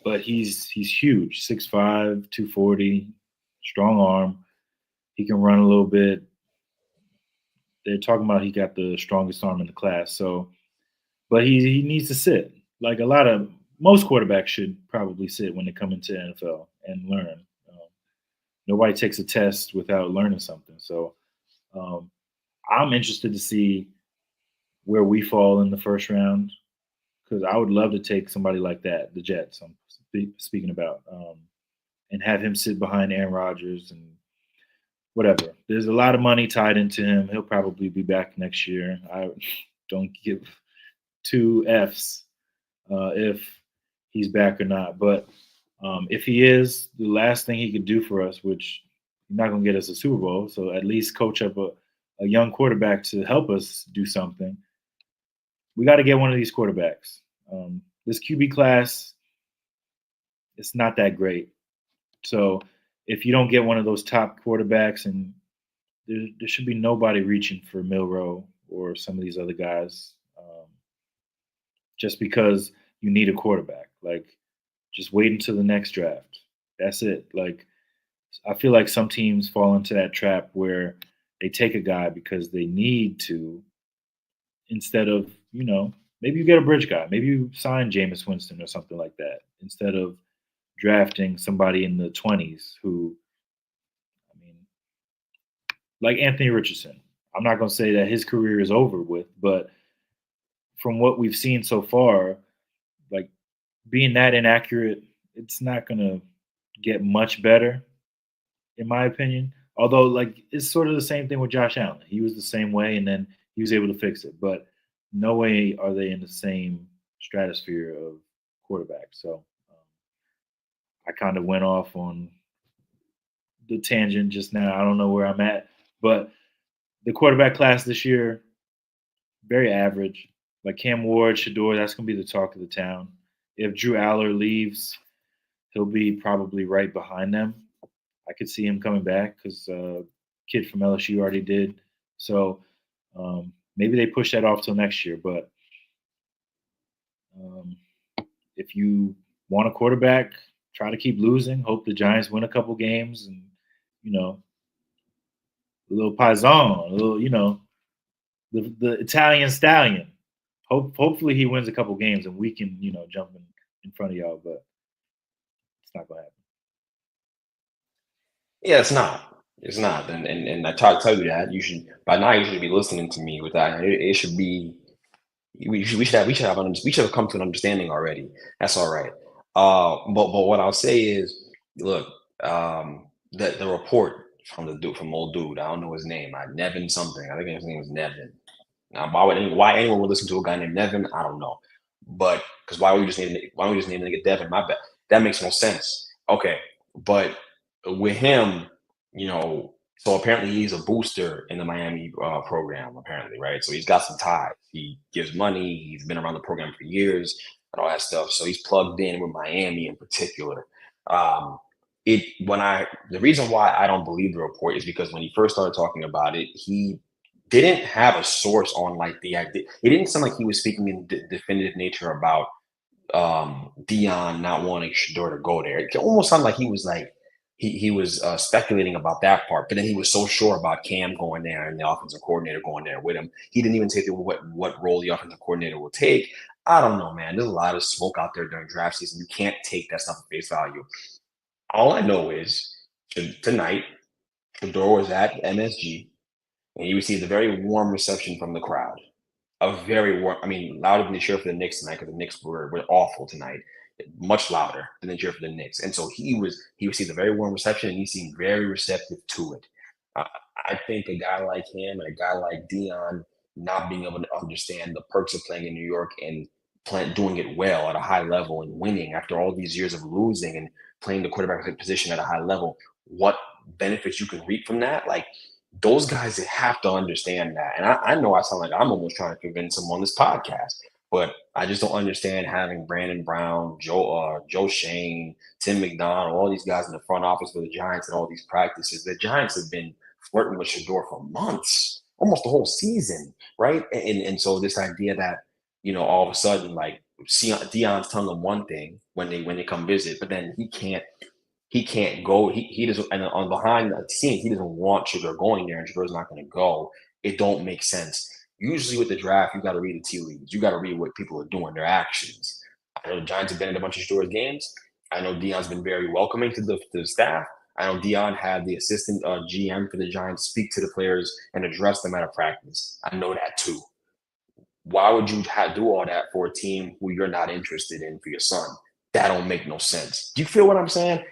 but he's huge, 6'5", 240, strong arm. He can run a little bit. They're talking about he got the strongest arm in the class. So, but he needs to sit. Like most quarterbacks should probably sit when they come into the NFL and learn. Nobody takes a test without learning something. So I'm interested to see where we fall in the first round, because I would love to take somebody like that, the Jets I'm speaking about, and have him sit behind Aaron Rodgers and whatever. There's a lot of money tied into him. He'll probably be back next year. I don't give two F's if he's back or not. But if he is, the last thing he could do for us, which he's not going to get us a Super Bowl, so at least coach up a young quarterback to help us do something. We got to get one of these quarterbacks. This QB class, it's not that great. So if you don't get one of those top quarterbacks, and there should be nobody reaching for Milroe or some of these other guys, just because you need a quarterback. Like, just wait until the next draft. That's it. Like, I feel like some teams fall into that trap where they take a guy because they need to, instead of, maybe you get a bridge guy. Maybe you sign Jameis Winston or something like that, instead of drafting somebody in the 20s who, I mean, like Anthony Richardson. I'm not going to say that his career is over with, but from what we've seen so far, like, being that inaccurate, it's not going to get much better, in my opinion. Although, like, it's sort of the same thing with Josh Allen. He was the same way, and then he was able to fix it. But no way are they in the same stratosphere of quarterbacks. So I kind of went off on the tangent just now. I don't know where I'm at. But the quarterback class this year, very average. Like Cam Ward, Shador, that's going to be the talk of the town. If Drew Aller leaves, he'll be probably right behind them. I could see him coming back because kid from LSU already did. So maybe they push that off till next year. But if you want a quarterback, try to keep losing. Hope the Giants win a couple games, and a little paisan, a little, the Italian stallion. Hopefully he wins a couple games and we can, jump in front of y'all, but it's not gonna happen. Yeah, it's not. It's not. And I try to tell you that you should by now you should be listening to me with that. It should be we should have come to an understanding already. That's all right. But what I'll say is, look, the report from from old dude, I don't know his name, Nevin something. I think his name was Nevin. Now, why anyone would listen to a guy named Nevin, I don't know. But because why would we just name the nigga Devin? My bad. That makes no sense. Okay, but with him, so apparently he's a booster in the Miami program, apparently, right? So he's got some ties. He gives money. He's been around the program for years and all that stuff. So he's plugged in with Miami in particular. The reason why I don't believe the report is because when he first started talking about it, he didn't have a source on like the idea. It didn't sound like he was speaking in definitive nature about Dion not wanting Shador to go there. It almost sounded like he was like he was speculating about that part, but then he was so sure about Cam going there and the offensive coordinator going there with him. He didn't even take what role the offensive coordinator will take. I don't know, man. There's a lot of smoke out there during draft season. You can't take that stuff at face value. All I know is tonight, Shador was at MSG, and he received a very warm reception from the crowd. A very warm, louder than they cheer for the Knicks tonight because the Knicks were awful tonight. Much louder than they cheer for the Knicks. And so he received a very warm reception, and he seemed very receptive to it. I think a guy like him and a guy like Dion not being able to understand the perks of playing in New York and doing it well at a high level and winning after all these years of losing and playing the quarterback position at a high level, what benefits you can reap from that, like those guys have to understand that. And I know I sound like I'm almost trying to convince them on this podcast, but I just don't understand having Brandon Brown, Joe Shane, Tim McDonald, all these guys in the front office for the Giants and all these practices. The Giants have been flirting with Shador for months, almost the whole season, right? And so this idea that, all of a sudden, like Dion's telling them one thing when they come visit, but then he can't go. He doesn't, and on behind the scenes, he doesn't want Shador going there, and Shador's not going to go. It don't make sense. Usually with the draft, you got to read the tea leaves. You got to read what people are doing, their actions. I know the Giants have been in a bunch of Shador's games. I know Dion's been very welcoming to the staff. I know Dion had the assistant GM for the Giants speak to the players and address them at a practice. I know that too. Why would you do all that for a team who you're not interested in for your son? That don't make no sense. Do you feel what I'm saying?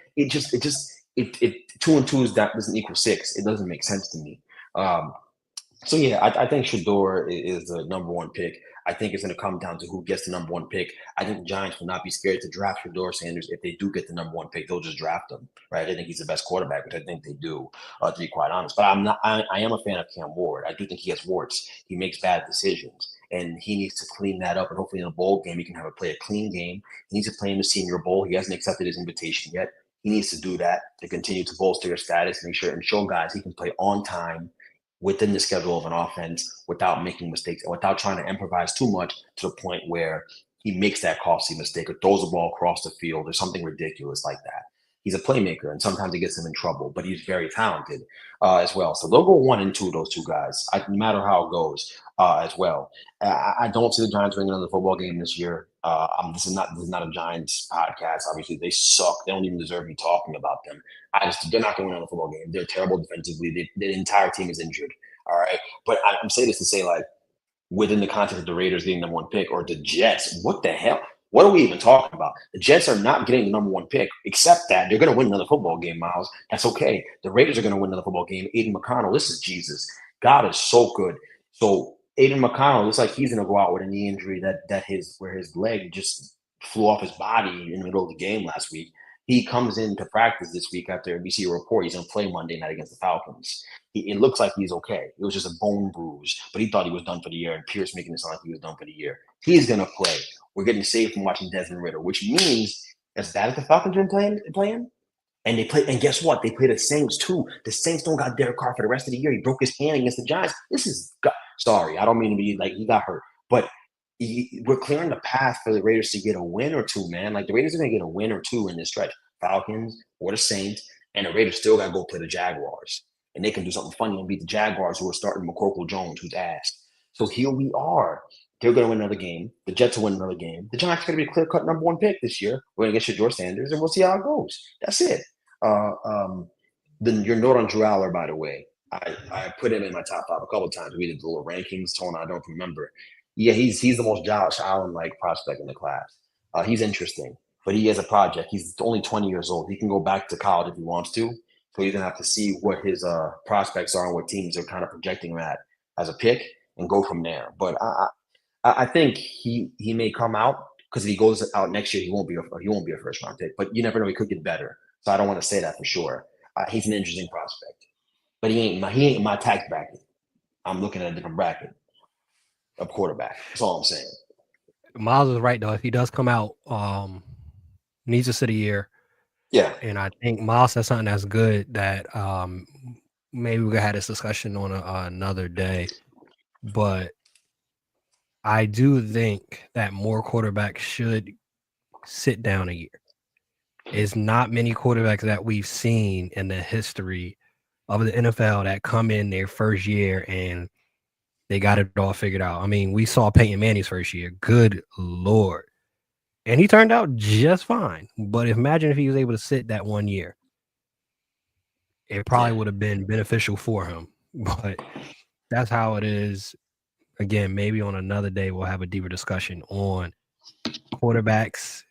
2 and 2 doesn't equal 6. It doesn't make sense to me. So yeah, I think Shador is the number one pick. I think it's going to come down to who gets the number one pick. I think the Giants will not be scared to draft Shador Sanders. If they do get the number one pick, they'll just draft him, right? I think he's the best quarterback, which I think they do, to be quite honest. But I'm not. I am a fan of Cam Ward. I do think he has warts. He makes bad decisions, and he needs to clean that up. And hopefully, in a bowl game, he can play a clean game. He needs to play in the Senior Bowl. He hasn't accepted his invitation yet. He needs to do that to continue to bolster his status, make sure and show guys he can play on time within the schedule of an offense without making mistakes and without trying to improvise too much to the point where he makes that costly mistake or throws the ball across the field or something ridiculous like that. He's a playmaker, and sometimes it gets him in trouble, but he's very talented as well. So they'll go 1 and 2, those two guys, no matter how it goes as well. I don't see the Giants winning another football game this year. This is not a Giants podcast. Obviously, they suck. They don't even deserve me talking about them. They're not going to win another football game. They're terrible defensively. The entire team is injured. All right, but I'm saying this to say, like, within the context of the Raiders getting number one pick or the Jets, what the hell? What are we even talking about? The Jets are not getting the number one pick, except that they're going to win another football game, Miles. That's okay. The Raiders are going to win another football game. Aiden McConnell, this is Jesus. God is so good. So Aiden McConnell looks like he's going to go out with a knee injury where his leg just flew off his body in the middle of the game last week. He comes into practice this week after we see a report he's going to play Monday night against the Falcons. It looks like he's okay. It was just a bone bruise, but he thought he was done for the year, and Pierce making it sound like he was done for the year. He's going to play. We're getting saved from watching Desmond Ridder, which means as bad as the Falcons been playing, and they play, and guess what? They play the Saints too. The Saints don't got Derek Carr for the rest of the year. He broke his hand against the Giants. Sorry, I don't mean to be like he got hurt, but we're clearing the path for the Raiders to get a win or two, man. Like the Raiders are going to get a win or two in this stretch. Falcons or the Saints, and the Raiders still got to go play the Jaguars. And they can do something funny and beat the Jaguars, who are starting McCorkle Jones, who's ass. So here we are. They're going to win another game. The Jets will win another game. The Giants are going to be a clear-cut number one pick this year. We're going to get Shador Sanders, and we'll see how it goes. That's it. Then your note on Drew Aller, by the way, I put him in my top 5 a couple of times. We did the little rankings, Tone. I don't remember. Yeah, he's the most Josh Allen-like prospect in the class. He's interesting, but he has a project. He's only 20 years old. He can go back to college if he wants to. So he's going to have to see what his prospects are and what teams are kind of projecting him at as a pick and go from there. But I think he may come out because if he goes out next year, he won't be a first round pick. But you never know; he could get better. So I don't want to say that for sure. He's an interesting prospect, but he ain't my tax bracket. I'm looking at a different bracket of quarterback. That's all I'm saying. Miles is right though. If he does come out, needs to sit a year. Yeah, and I think Miles said something that's good that maybe we could have this discussion on another day. But I do think that more quarterbacks should sit down a year. It's not many quarterbacks that we've seen in the history of the NFL that come in their first year and they got it all figured out. I mean, we saw Peyton Manning's first year. Good Lord. And he turned out just fine. But imagine if he was able to sit that 1 year. It probably would have been beneficial for him. But that's how it is. Again, maybe on another day we'll have a deeper discussion on quarterbacks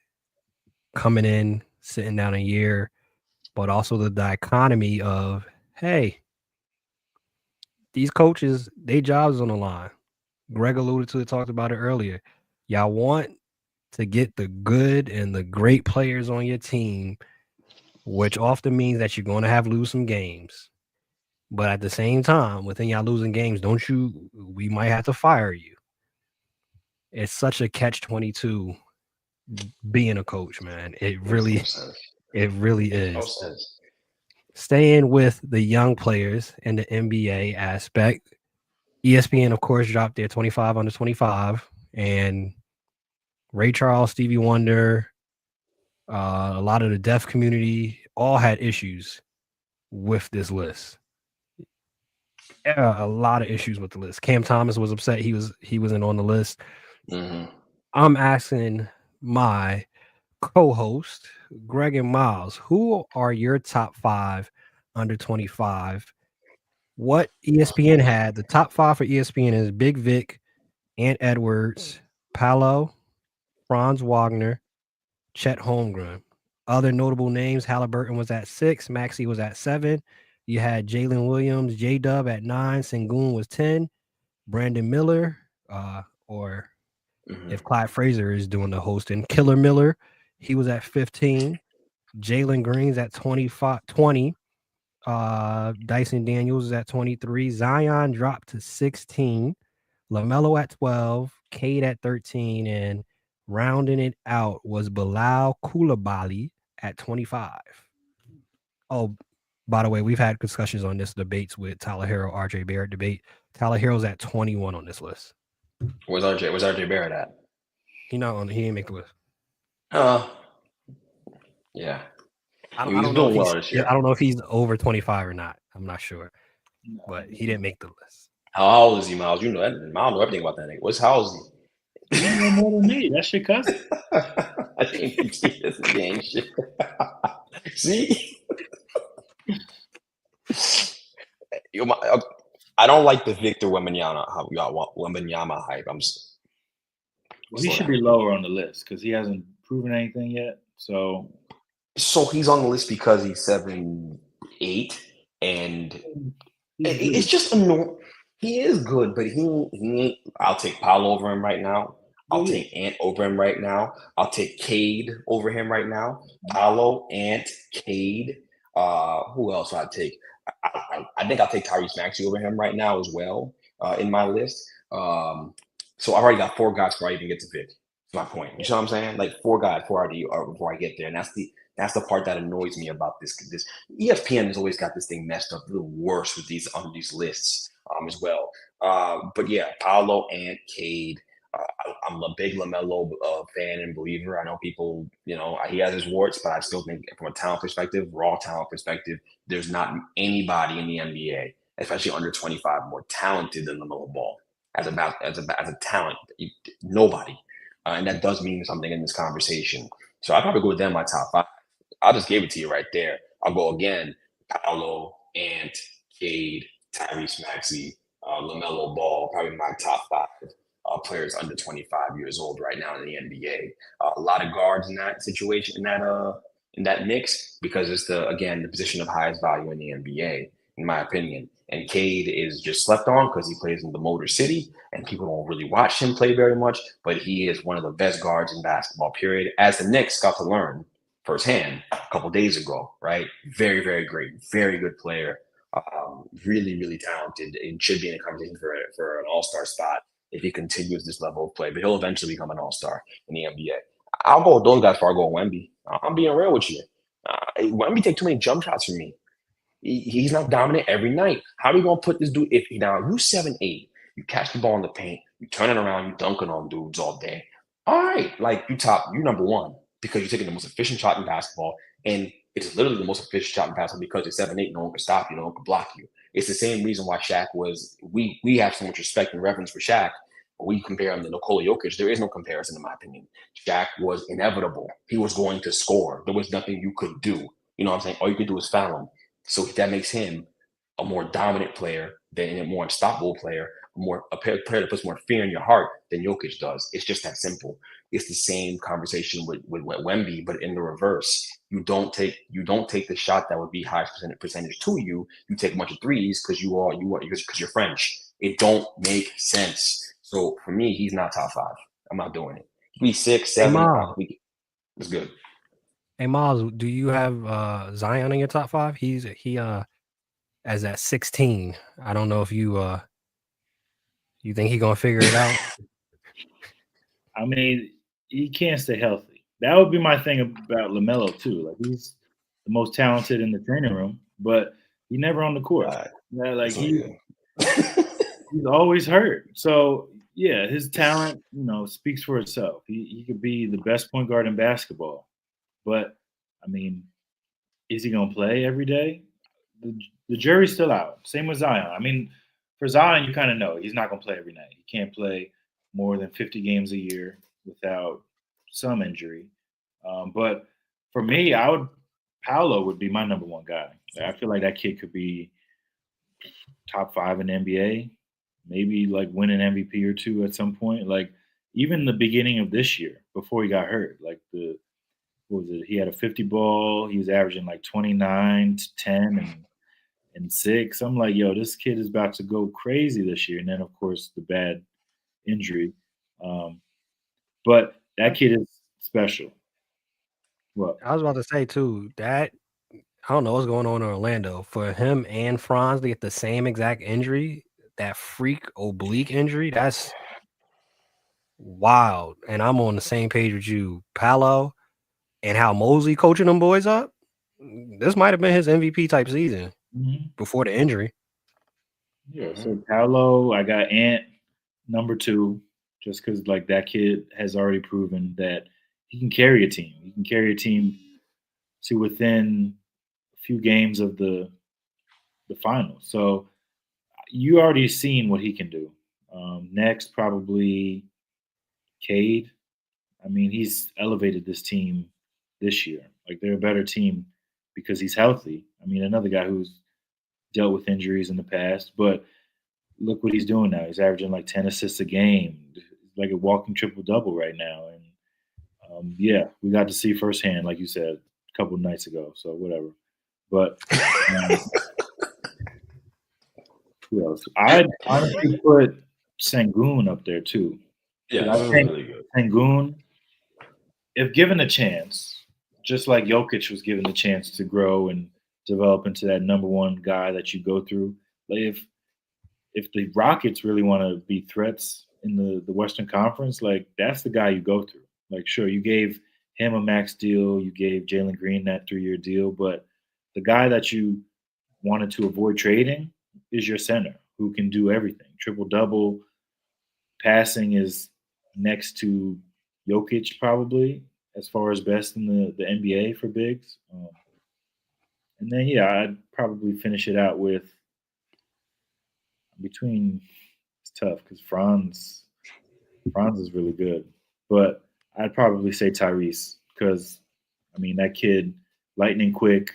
coming in, sitting down a year, but also the dichotomy of, hey, these coaches, their jobs on the line. Greg alluded to it, talked about it earlier. Y'all want to get the good and the great players on your team, which often means that you're going to have lose some games. But at the same time, within y'all losing games, we might have to fire you. It's such a catch-22 being a coach, man. It really is. Staying with the young players in the NBA aspect, ESPN, of course, dropped their 25 under 25, and Ray Charles, Stevie Wonder, a lot of the deaf community all had issues with this list. A lot of issues with the list. Cam Thomas was upset he wasn't on the list. Mm-hmm. I'm asking my co-host, Greg and Miles, who are your top 5 under 25? What ESPN had, the top 5 for ESPN is Big Vic, Ant Edwards, Paolo, Franz Wagner, Chet Holmgren. Other notable names: Halliburton was at 6, Maxey was at 7. You had Jalen Williams, J-Dub at 9, Sengun was 10, Brandon Miller, or if Clyde Frazier is doing the hosting, Killer Miller, he was at 15. Jalen Green's at 20. Dyson Daniels is at 23. Zion dropped to 16. LaMelo at 12. Cade at 13. And rounding it out was Bilal Coulibaly at 25. Oh, by the way, we've had discussions on this debates with Tyler Hero, RJ Barrett debate. Tyler Hero's at 21 on this list. Where's RJ Barrett at? He didn't make the list. Yeah. I don't know if he's over 25 or not. I'm not sure. But he didn't make the list. How old is he, Miles? You know that. Miles know everything about that nigga. How old is he? You know more than me. That's your cousin. I think this gang shit. See? I don't like the Victor Wembanyama hype. He should be lower on the list because he hasn't proven anything yet. So he's on the list because he's 7'8", and it's just annoying. He is good, but he I'll take Paolo over him right now. I'll take Ant over him right now. I'll take Cade over him right now. Paolo, Ant, Cade. Who else would I take? I think I'll take Tyrese Maxey over him right now as well in my list. So I've already got 4 guys before I even get to pick. That's my point. You know what I'm saying? Like 4 guys before I get there, and that's the part that annoys me about this. ESPN has always got this thing messed up the worst with these lists as well. But yeah, Paolo, Ant, Cade. I'm a big LaMelo fan and believer. I know people, he has his warts, but I still think from a talent perspective, raw talent perspective, there's not anybody in the NBA, especially under 25, more talented than LaMelo Ball as a talent. Nobody, and that does mean something in this conversation. So I probably go with them my top 5. I just gave it to you right there. I'll go again: Paolo, Ant, Cade, Tyrese Maxey, LaMelo Ball, probably my top 5. Players under 25 years old right now in the NBA. A lot of guards in that situation, in that mix, because it's the position of highest value in the NBA, in my opinion. And Cade is just slept on because he plays in the Motor City, and people don't really watch him play very much. But he is one of the best guards in basketball. Period. As the Knicks got to learn firsthand a couple days ago, right? Very, very great, very good player. Really, really talented, and should be in a conversation for an all-star spot if he continues this level of play. But he'll eventually become an all-star in the NBA. I'll go with those guys before I go with Wemby. I'm being real with you. Wemby take too many jump shots from me. He's not dominant every night. How are we going to put this dude? If now you 7'8", you catch the ball in the paint, you turn it around, you dunking on dudes all day. All right, like you number 1 because you're taking the most efficient shot in basketball, and it's literally the most efficient shot in basketball because you're 7'8", no one can stop you, no one can block you. It's the same reason why Shaq was. We have so much respect and reverence for Shaq. But we compare him to Nikola Jokic. There is no comparison, in my opinion. Shaq was inevitable. He was going to score. There was nothing you could do. You know what I'm saying? All you could do is foul him. So that makes him a more dominant player than a more unstoppable player, a player that puts more fear in your heart than Jokic does. It's just that simple. It's the same conversation with Wemby, but in the reverse. You don't take the shot that would be highest percentage to you. You take a bunch of threes because you're French. It don't make sense. So for me, he's not top 5. I'm not doing it. He's 6, 7. It's good. Hey Miles, do you have Zion in your top 5? He as at 16. I don't know if you think he's gonna figure it out. I mean, he can't stay healthy. That would be my thing about LaMelo too. Like he's the most talented in the training room, but he's never on the court. He's always hurt. So yeah, his talent, speaks for itself. He could be the best point guard in basketball, but I mean, is he gonna play every day? The jury's still out. Same with Zion. I mean, for Zion, you kind of know he's not gonna play every night. He can't play more than 50 games a year without some injury. But for me, Paolo would be my number 1 guy. I feel like that kid could be top 5 in the NBA, maybe like win an MVP or 2 at some point. Like even the beginning of this year, before he got hurt, like the what was it? He had a 50 ball. He was averaging like 29 to 10 and 6. I'm like, yo, this kid is about to go crazy this year. And then, of course, the bad injury. But that kid is special. What? I was about to say too that I don't know what's going on in Orlando for him and Franz to get the same exact injury, that freak oblique injury. That's wild. And I'm on the same page with you, Palo, and how Mosley coaching them boys up. This might have been his MVP type season before the injury. Yeah. So Paolo, I got Ant number 2, just because like that kid has already proven that he can carry a team. He can carry a team to within a few games of the finals. So you already seen what he can do. Next, probably Cade. I mean, he's elevated this team this year. Like they're a better team because he's healthy. I mean, another guy who's dealt with injuries in the past, but look what he's doing now. He's averaging like 10 assists a game, like a walking triple double right now. And yeah, we got to see firsthand, like you said, a couple of nights ago. So whatever. But who else? I'd honestly put Sengun up there too. Yeah, I that's think really good. Sengun, if given a chance, just like Jokic was given the chance to grow and develop into that number one guy that you go through, like if the Rockets really want to be threats in the Western Conference, like that's the guy you go through. Like, sure, you gave him a max deal, you gave Jalen Green that 3-year deal, but the guy that you wanted to avoid trading is your center who can do everything. Triple double, passing is next to Jokic probably as far as best in the NBA for bigs. And then yeah, I'd probably finish it out with between. It's tough because Franz is really good, but I'd probably say Tyrese because I mean that kid, lightning quick.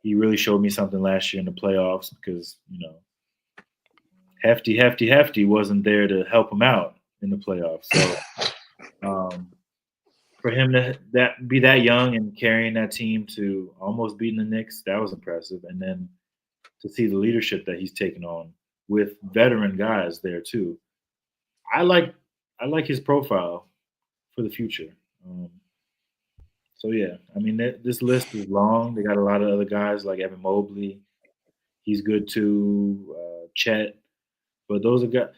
He really showed me something last year in the playoffs because Hefty wasn't there to help him out in the playoffs. So for him to be that young and carrying that team to almost beating the Knicks, that was impressive. And then to see the leadership that he's taken on with veteran guys there too. I like his profile for the future. So yeah, I mean this list is long. They got a lot of other guys like Evan Mobley. He's good too. Chet, but those are guys.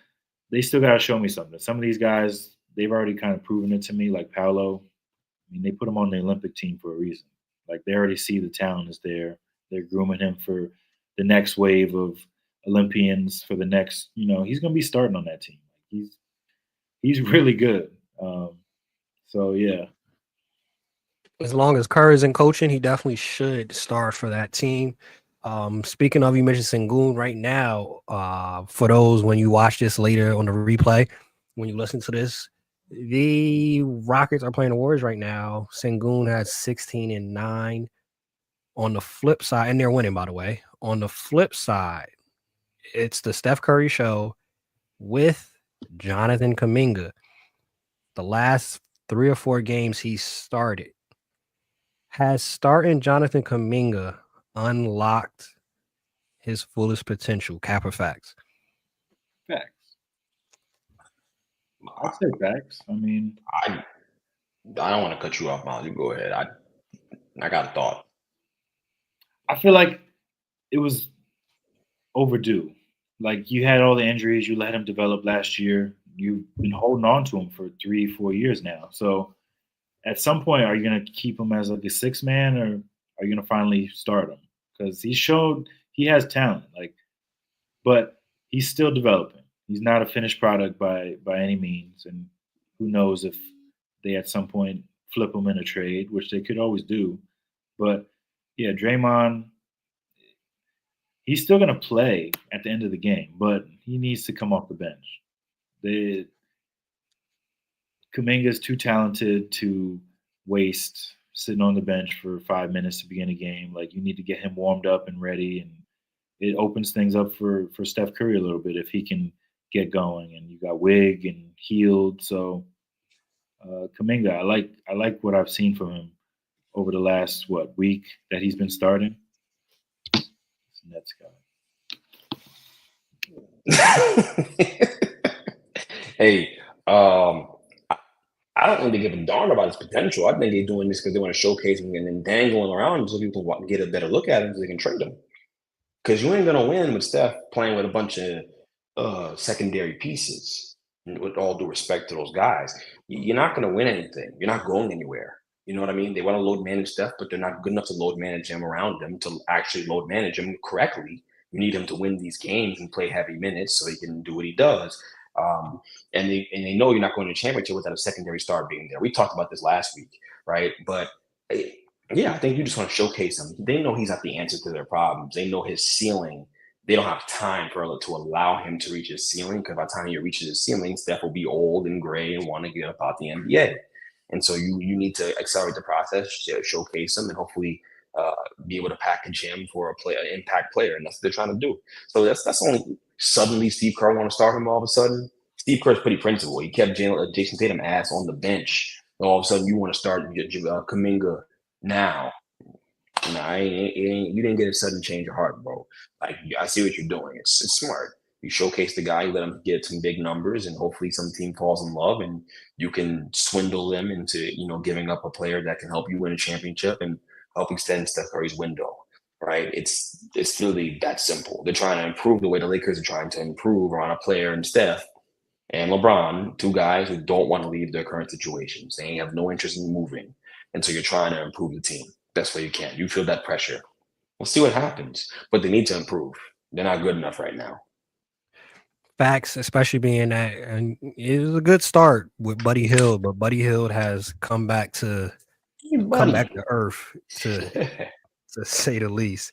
They still got to show me something. Some of these guys, they've already kind of proven it to me. Like Paolo, I mean, they put him on the Olympic team for a reason. Like they already see the talent is there. They're grooming him for the next wave of Olympians for the next. He's going to be starting on that team. He's really good. So yeah. As long as Kerr is in coaching, he definitely should start for that team. Speaking of, you mentioned Sengun right now. For those when you watch this later on the replay, when you listen to this, the Rockets are playing the Warriors right now. Sengun has 16 and 9. On the flip side, and they're winning, by the way. On the flip side, it's the Steph Curry show with Jonathan Kuminga. The last 3 or 4 games he started. Has starting Jonathan Kuminga unlocked his fullest potential? Cap or facts? Facts. I'd say facts. I mean, I don't want to cut you off, Miles. You go ahead. I got a thought. I feel like it was overdue. Like you had all the injuries, you let him develop last year. You've been holding on to him for 3-4 years now. So at some point, are you going to keep him as like a 6-man, or are you going to finally start him? Because he showed he has talent, but he's still developing. He's not a finished product by any means, and who knows if they at some point flip him in a trade, which they could always do. But yeah, Draymond, he's still going to play at the end of the game, but he needs to come off the bench. Kuminga's too talented to waste sitting on the bench for 5 minutes to begin a game. Like you need to get him warmed up and ready, and it opens things up for Steph Curry a little bit if he can get going. And you got Wig and Healed, so Kuminga, I like what I've seen from him over the last week that he's been starting. Nets guy. Hey, I don't think they give a darn about his potential. I think they're doing this because they want to showcase him and then dangling around so people can get a better look at him so they can trade him. Because you ain't gonna win with Steph playing with a bunch of secondary pieces. With all due respect to those guys, you're not gonna win anything. You're not going anywhere. You know what I mean? They want to load manage Steph, but they're not good enough to load manage him around them to actually load manage him correctly. You need him to win these games and play heavy minutes so he can do what he does. And they know you're not going to championship without a secondary star being there. We talked about this last week, right? But yeah, I think you just want to showcase him. They know he's not the answer to their problems. They know his ceiling. They don't have time to allow him to reach his ceiling, because by the time he reaches his ceiling, Steph will be old and gray and want to get up out the NBA. And so you need to accelerate the process, showcase him, and hopefully be able to package him for an impact player. And that's what they're trying to do. So that's only suddenly Steve Kerr want to start him all of a sudden. Steve Kerr's pretty principled. He kept Jason Tatum ass on the bench. And all of a sudden you want to start Kuminga now. Nah, you didn't get a sudden change of heart, bro. Like, I see what you're doing. It's smart. You showcase the guy, you let him get some big numbers, and hopefully some team falls in love, and you can swindle them into giving up a player that can help you win a championship and help extend Steph Curry's window. Right? It's really that simple. They're trying to improve the way the Lakers are trying to improve around a player in Steph and LeBron, two guys who don't want to leave their current situations. They have no interest in moving, and so you're trying to improve the team. Best way you can. You feel that pressure. We'll see what happens, but they need to improve. They're not good enough right now. Facts, especially being that, and it was a good start with Buddy Hield, but Buddy Hield has come back to earth, to say the least.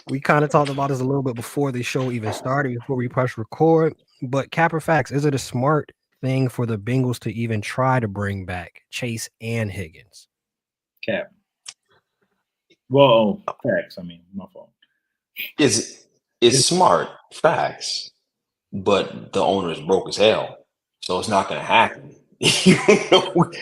We kind of talked about this a little bit before the show even started, before we press record. But Capper Facts, is it a smart thing for the Bengals to even try to bring back Chase and Higgins? Cap. Well, facts. I mean, my fault. It's smart, facts, but the owner is broke as hell, so it's not going to happen.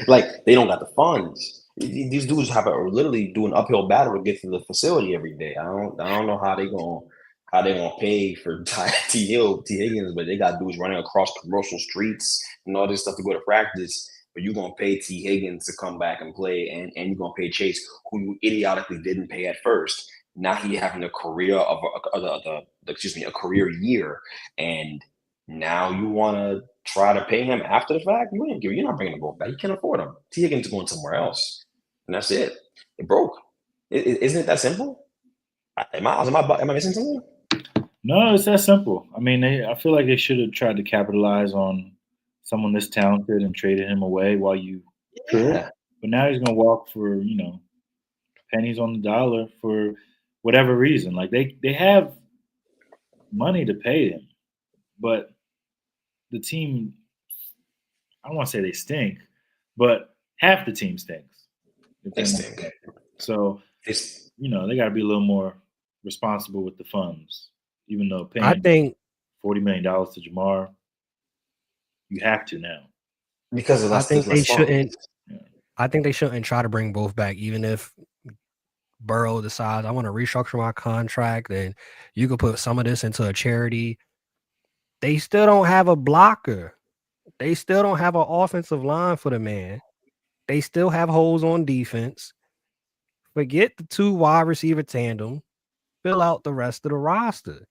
Like, they don't got the funds. These dudes have to literally do an uphill battle to get to the facility every day. I don't know how they gonna pay for T. Higgins, but they got dudes running across commercial streets and all this stuff to go to practice. But you're gonna pay T. Higgins to come back and play, and you're gonna pay Chase, who you idiotically didn't pay at first. Now he having a career a career year, and now you want to try to pay him after the fact. You're not bringing him both back. You can't afford him. T. Higgins is going somewhere else, and that's it. It broke. Isn't it that simple? Am I missing something? No, it's that simple. I mean, I feel like they should have tried to capitalize on someone this talented and traded him away while you could. But now he's gonna walk for pennies on the dollar for whatever reason. Like, they have money to pay him, but the team, I don't want to say they stink, but half the team stinks. They stink. So they got to be a little more responsible with the funds. Even though paying $40 million to Jamar, you have to now. Because of I think they shouldn't. I think they shouldn't try to bring both back, even if Burrow decides I want to restructure my contract, then you could put some of this into a charity. They still don't have a blocker. They still don't have an offensive line for the man. They still have holes on defense. Forget the two wide receiver tandem. Fill out the rest of the roster.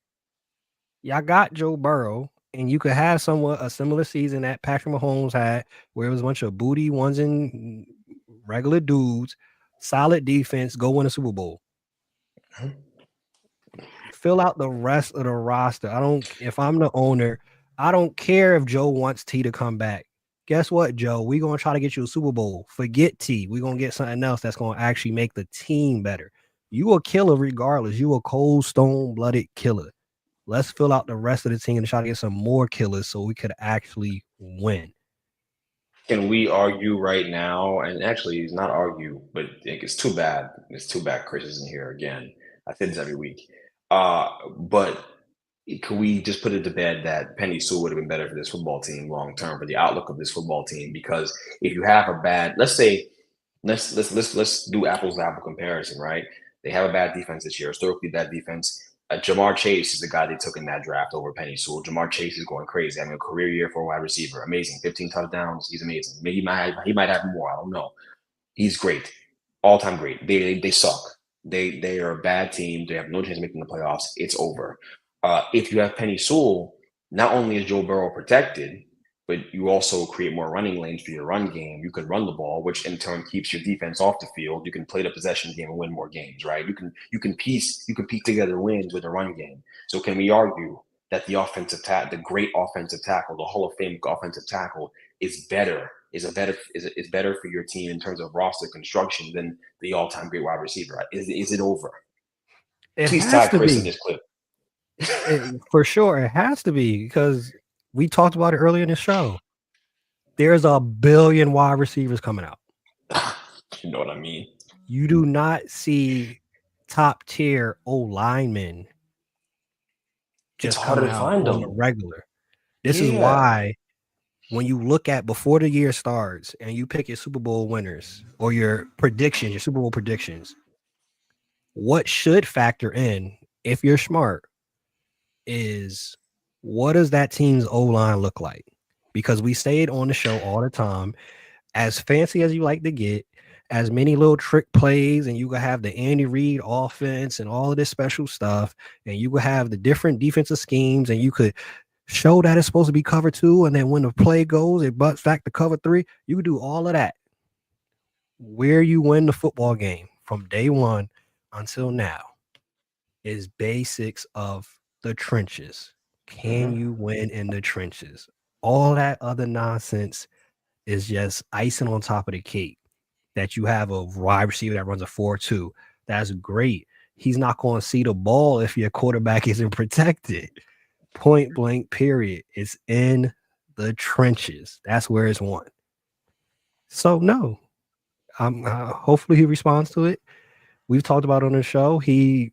Y'all got Joe Burrow, and you could have somewhat a similar season that Patrick Mahomes had, where it was a bunch of booty ones and regular dudes, solid defense, go win a Super Bowl. Fill out the rest of the roster. If I'm the owner, I don't care if Joe wants T to come back. Guess what, Joe? We're going to try to get you a Super Bowl. Forget T. We're going to get something else that's going to actually make the team better. You a killer regardless. You a cold, stone-blooded killer. Let's fill out the rest of the team and try to get some more killers so we could actually win. Can we argue right now? And actually, it's not argue, but it's too bad. It's too bad Chris isn't here again. I say this every week. But can we just put it to bed that Penny Sewell would have been better for this football team long term, for the outlook of this football team? Because if you have let's say Let's do apples to apple comparison, right? They have a bad defense this year, historically bad defense. Jamar Chase is the guy they took in that draft over Penny Sewell. Jamar Chase is going crazy. I mean, a career year for a wide receiver, amazing. 15 touchdowns, he's amazing. Maybe he might have more. I don't know. He's great, all time great. They suck. They are a bad team. They have no chance of making the playoffs. It's over. If you have Penny Sewell, not only is Joe Burrow protected, but you also create more running lanes for your run game. You can run the ball, which in turn keeps your defense off the field. You can play the possession game and win more games, right? You can piece together wins with a run game. So can we argue that the great offensive tackle, the Hall of Fame offensive tackle, is better for your team in terms of roster construction than the all-time great wide receiver? Right? Is it over? It Please has tag to Chris in be. this clip. For sure, it has to be because we talked about it earlier in the show. There's a billion wide receivers coming out. You know what I mean? You do not see top tier O linemen It's just harder coming to out find on the them. regular. This is Yeah. why when you look at before the year starts and you pick your Super Bowl winners or your predictions, your Super Bowl predictions, what should factor in, if you're smart, is what does that team's O-line look like? Because we say it on the show all the time, as fancy as you like to get, as many little trick plays, and you can have the Andy Reid offense and all of this special stuff, and you can have the different defensive schemes, and you could show that it's supposed to be cover 2, and then when the play goes, it butts back to cover 3. You can do all of that. Where you win the football game from day one until now is basics of the trenches. Can you win in the trenches? All that other nonsense is just icing on top of the cake. That you have a wide receiver that runs a 4.2. That's great. He's not going to see the ball if your quarterback isn't protected. Point blank, period. It's in the trenches. That's where it's won. So, no. Hopefully he responds to it. We've talked about it on the show. He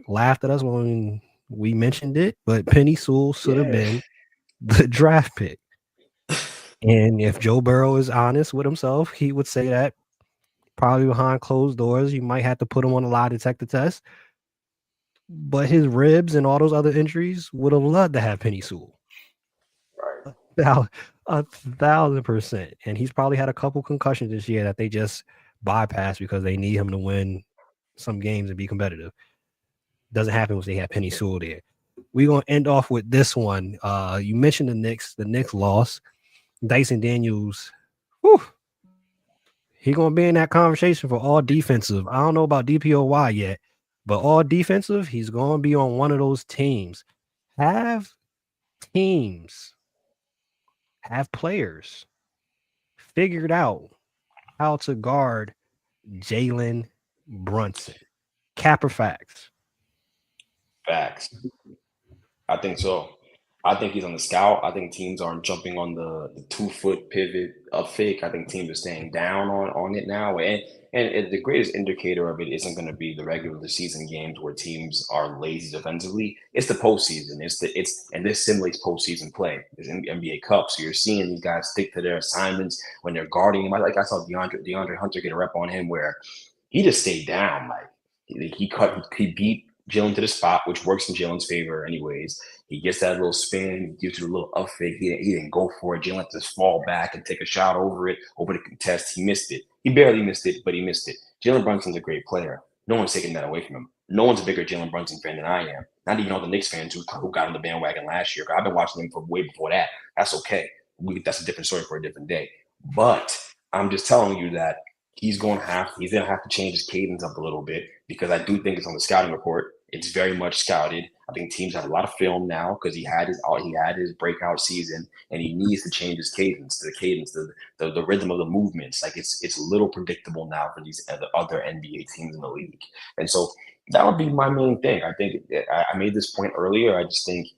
laughed at us when we mentioned it, but Penny Sewell should have been the draft pick. And if Joe Burrow is honest with himself, he would say that probably behind closed doors, you might have to put him on a lie detector test. But his ribs and all those other injuries would have loved to have Penny Sewell. Right. 1,000%. And he's probably had a couple concussions this year that they just bypassed because they need him to win some games and be competitive. Doesn't happen if they have Penny Sewell there. We're going to end off with this one. You mentioned the Knicks. The Knicks lost. Dyson Daniels, whew, he going to be in that conversation for all defensive. I don't know about DPOY yet, but all defensive, he's going to be on one of those teams. Have players figured out how to guard Jalen Brunson? Cap or facts? Facts. I think so. I think he's on the scout. I think teams aren't jumping on the 2-foot pivot up fake. I think teams are staying down on it now. And the greatest indicator of it isn't going to be the regular season games where teams are lazy defensively. It's the postseason. And this simulates postseason play. It's in the NBA Cup. So you're seeing these guys stick to their assignments when they're guarding him. Like I saw DeAndre Hunter get a rep on him where he just stayed down. Like he beat Jalen to the spot, which works in Jalen's favor anyways. He gets that little spin, gives it a little up fake. He didn't go for it. Jalen let this fall back and take a shot over the contest. He missed it. He barely missed it, but he missed it. Jalen Brunson's a great player. No one's taking that away from him. No one's a bigger Jalen Brunson fan than I am. Not even all the Knicks fans who got on the bandwagon last year. I've been watching him for way before that. That's okay. That's a different story for a different day. But I'm just telling you that he's gonna have to change his cadence up a little bit because I do think it's on the scouting report. It's very much scouted. I think teams have a lot of film now because he had his breakout season, and he needs to change his cadence, the rhythm of the movements. Like it's a little predictable now for these other NBA teams in the league, and so that would be my main thing. I think I made this point earlier. I just think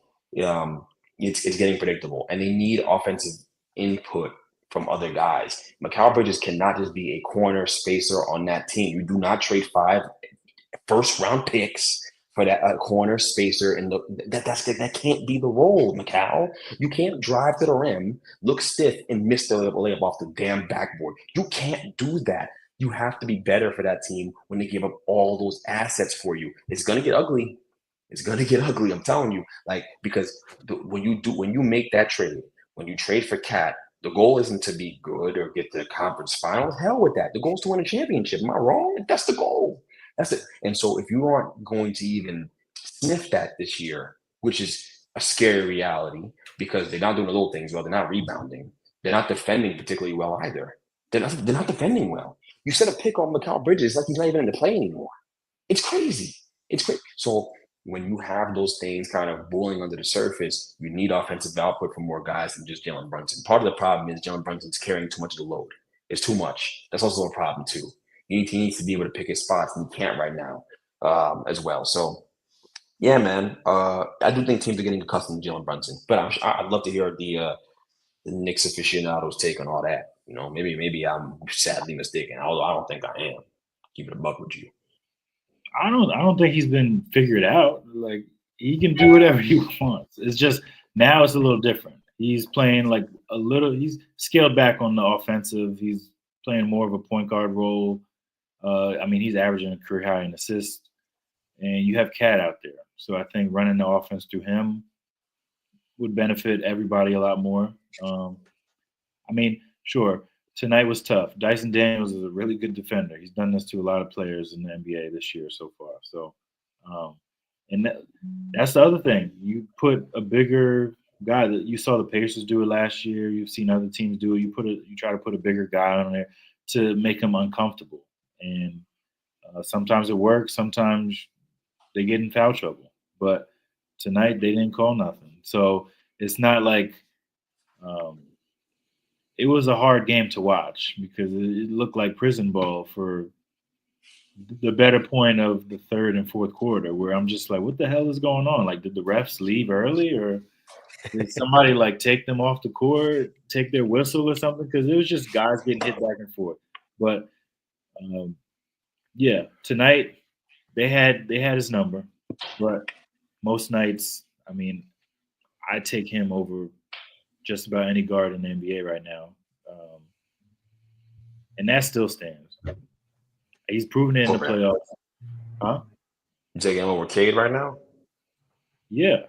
it's getting predictable, and they need offensive input from other guys. Mikal Bridges cannot just be a corner spacer on that team. You do not trade 5 first-round picks for that corner spacer, and that can't be the role, Mikal. You can't drive to the rim, look stiff, and miss the layup off the damn backboard. You can't do that. You have to be better for that team when they give up all those assets for you. It's gonna get ugly. It's gonna get ugly. I'm telling you, like because when you make that trade, when you trade for Cat, the goal isn't to be good or get to the conference finals. Hell with that. The goal is to win a championship. Am I wrong? That's the goal. That's it. And so if you aren't going to even sniff that this year, which is a scary reality because they're not doing the little things well, they're not rebounding, they're not defending particularly well either. They're not defending well. You set a pick on Mikal Bridges like he's not even in the play anymore. It's crazy. It's crazy. So when you have those things kind of boiling under the surface, you need offensive output from more guys than just Jalen Brunson. Part of the problem is Jalen Brunson's carrying too much of the load. It's too much. That's also a problem too. He needs to be able to pick his spots, and he can't right now as well. So, yeah, man, I do think teams are getting accustomed to Jalen Brunson. But I'd love to hear the Knicks aficionados take on all that. You know, maybe I'm sadly mistaken. Although I don't think I am. Keep it a buck with you. I don't think he's been figured out. Like he can do whatever he wants. It's just now it's a little different. He's playing like he's scaled back on the offensive. He's playing more of a point guard role. I mean, he's averaging a career high in assists, and you have Cat out there. So I think running the offense through him would benefit everybody a lot more. I mean, sure, tonight was tough. Dyson Daniels is a really good defender. He's done this to a lot of players in the NBA this year so far. So, and that's the other thing. You put a bigger guy that you saw the Pacers do it last year. You've seen other teams do it. You try to put a bigger guy on there to make him uncomfortable. And sometimes it works. Sometimes they get in foul trouble. But tonight they didn't call nothing. So it's not like it was a hard game to watch because it looked like prison ball for the better point of the third and fourth quarter, where I'm just like, what the hell is going on? Like, did the refs leave early, or did somebody like take them off the court, take their whistle or something? Because it was just guys getting hit back and forth. But yeah, tonight they had his number, but most nights, I mean, I take him over just about any guard in the NBA right now. And that still stands. He's proven it in the playoffs. Huh? You taking him over Cade right now? Yeah.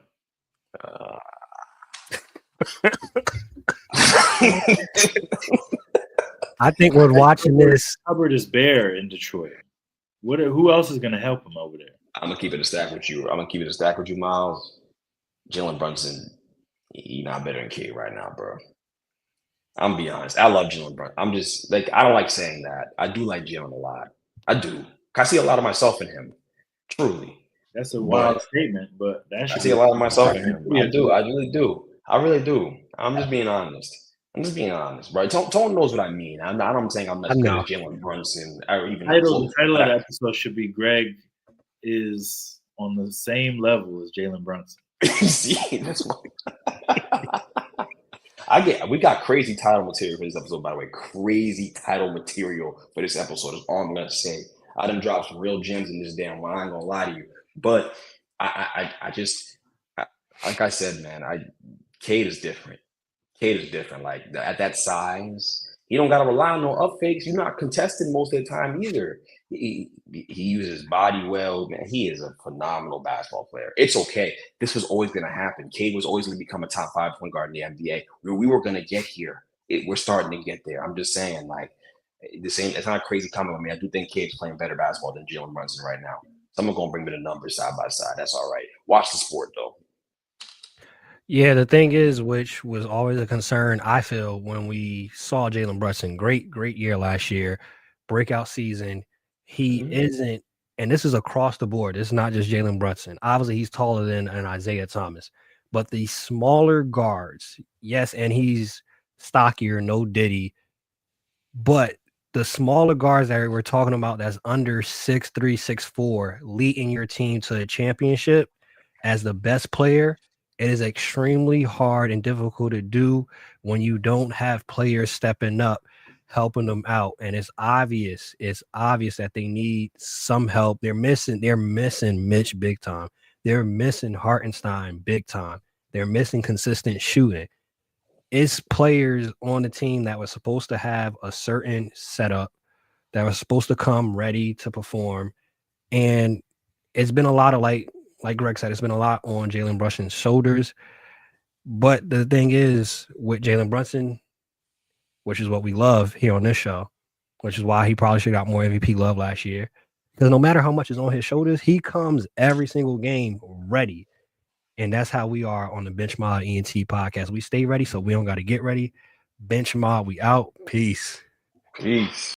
I think we're watching this. Hubbard is bare in Detroit. Who else is going to help him over there? I'm gonna keep it a stack with you. Miles. Jalen Brunson, he's not better than Cade right now, bro. I'm gonna be honest. I love Jalen Brunson. I'm just like, I don't like saying that. I do like Jalen a lot. I do. I see a lot of myself in him. Truly. That's a wild statement, but I see a lot of myself in him. I do. I really do. I really do. I'm just being honest. Right? Tone knows what I mean. I'm saying I'm not as good as Jalen Brunson or even the title of the episode should be Greg is on the same level as Jalen Brunson. See, that's what we got crazy title material for this episode, by the way. Crazy title material for this episode is all I'm gonna say. I done dropped some real gems in this damn one. I ain't gonna lie to you. But I just like I said, man, Cade is different. Like at that size, you don't gotta rely on no up fakes. You're not contested most of the time either. He uses his body well, man. He is a phenomenal basketball player. It's okay. This was always going to happen. Cade was always going to become a top 5 point guard in the NBA. We were going to get here. We're starting to get there. I'm just saying, like, it's not a crazy comment on me. I do think Cade's playing better basketball than Jalen Brunson right now. Someone going to bring me the numbers side by side. That's all right. Watch the sport, though. Yeah, the thing is, which was always a concern, I feel, when we saw Jalen Brunson, great year last year, breakout season. He isn't, and this is across the board. It's not just Jalen Brunson. Obviously, he's taller than an Isaiah Thomas. But the smaller guards, yes, and he's stockier, no Diddy. But the smaller guards that we're talking about that's under 6'3", 6'4", leading your team to a championship as the best player, it is extremely hard and difficult to do when you don't have players stepping up, helping them out. And it's obvious that they need some help. They're missing Mitch big time. They're missing Hartenstein big time. They're missing consistent shooting. It's players on the team that was supposed to have a certain setup, that was supposed to come ready to perform. And it's been a lot of like Greg said, it's been a lot on Jalen Brunson's shoulders. But the thing is, with Jalen Brunson, which is what we love here on this show, which is why he probably should have got more MVP love last year. Because no matter how much is on his shoulders, he comes every single game ready. And that's how we are on the Bench Mob Ent podcast. We stay ready, so we don't got to get ready. Bench Mob, we out. Peace. Peace.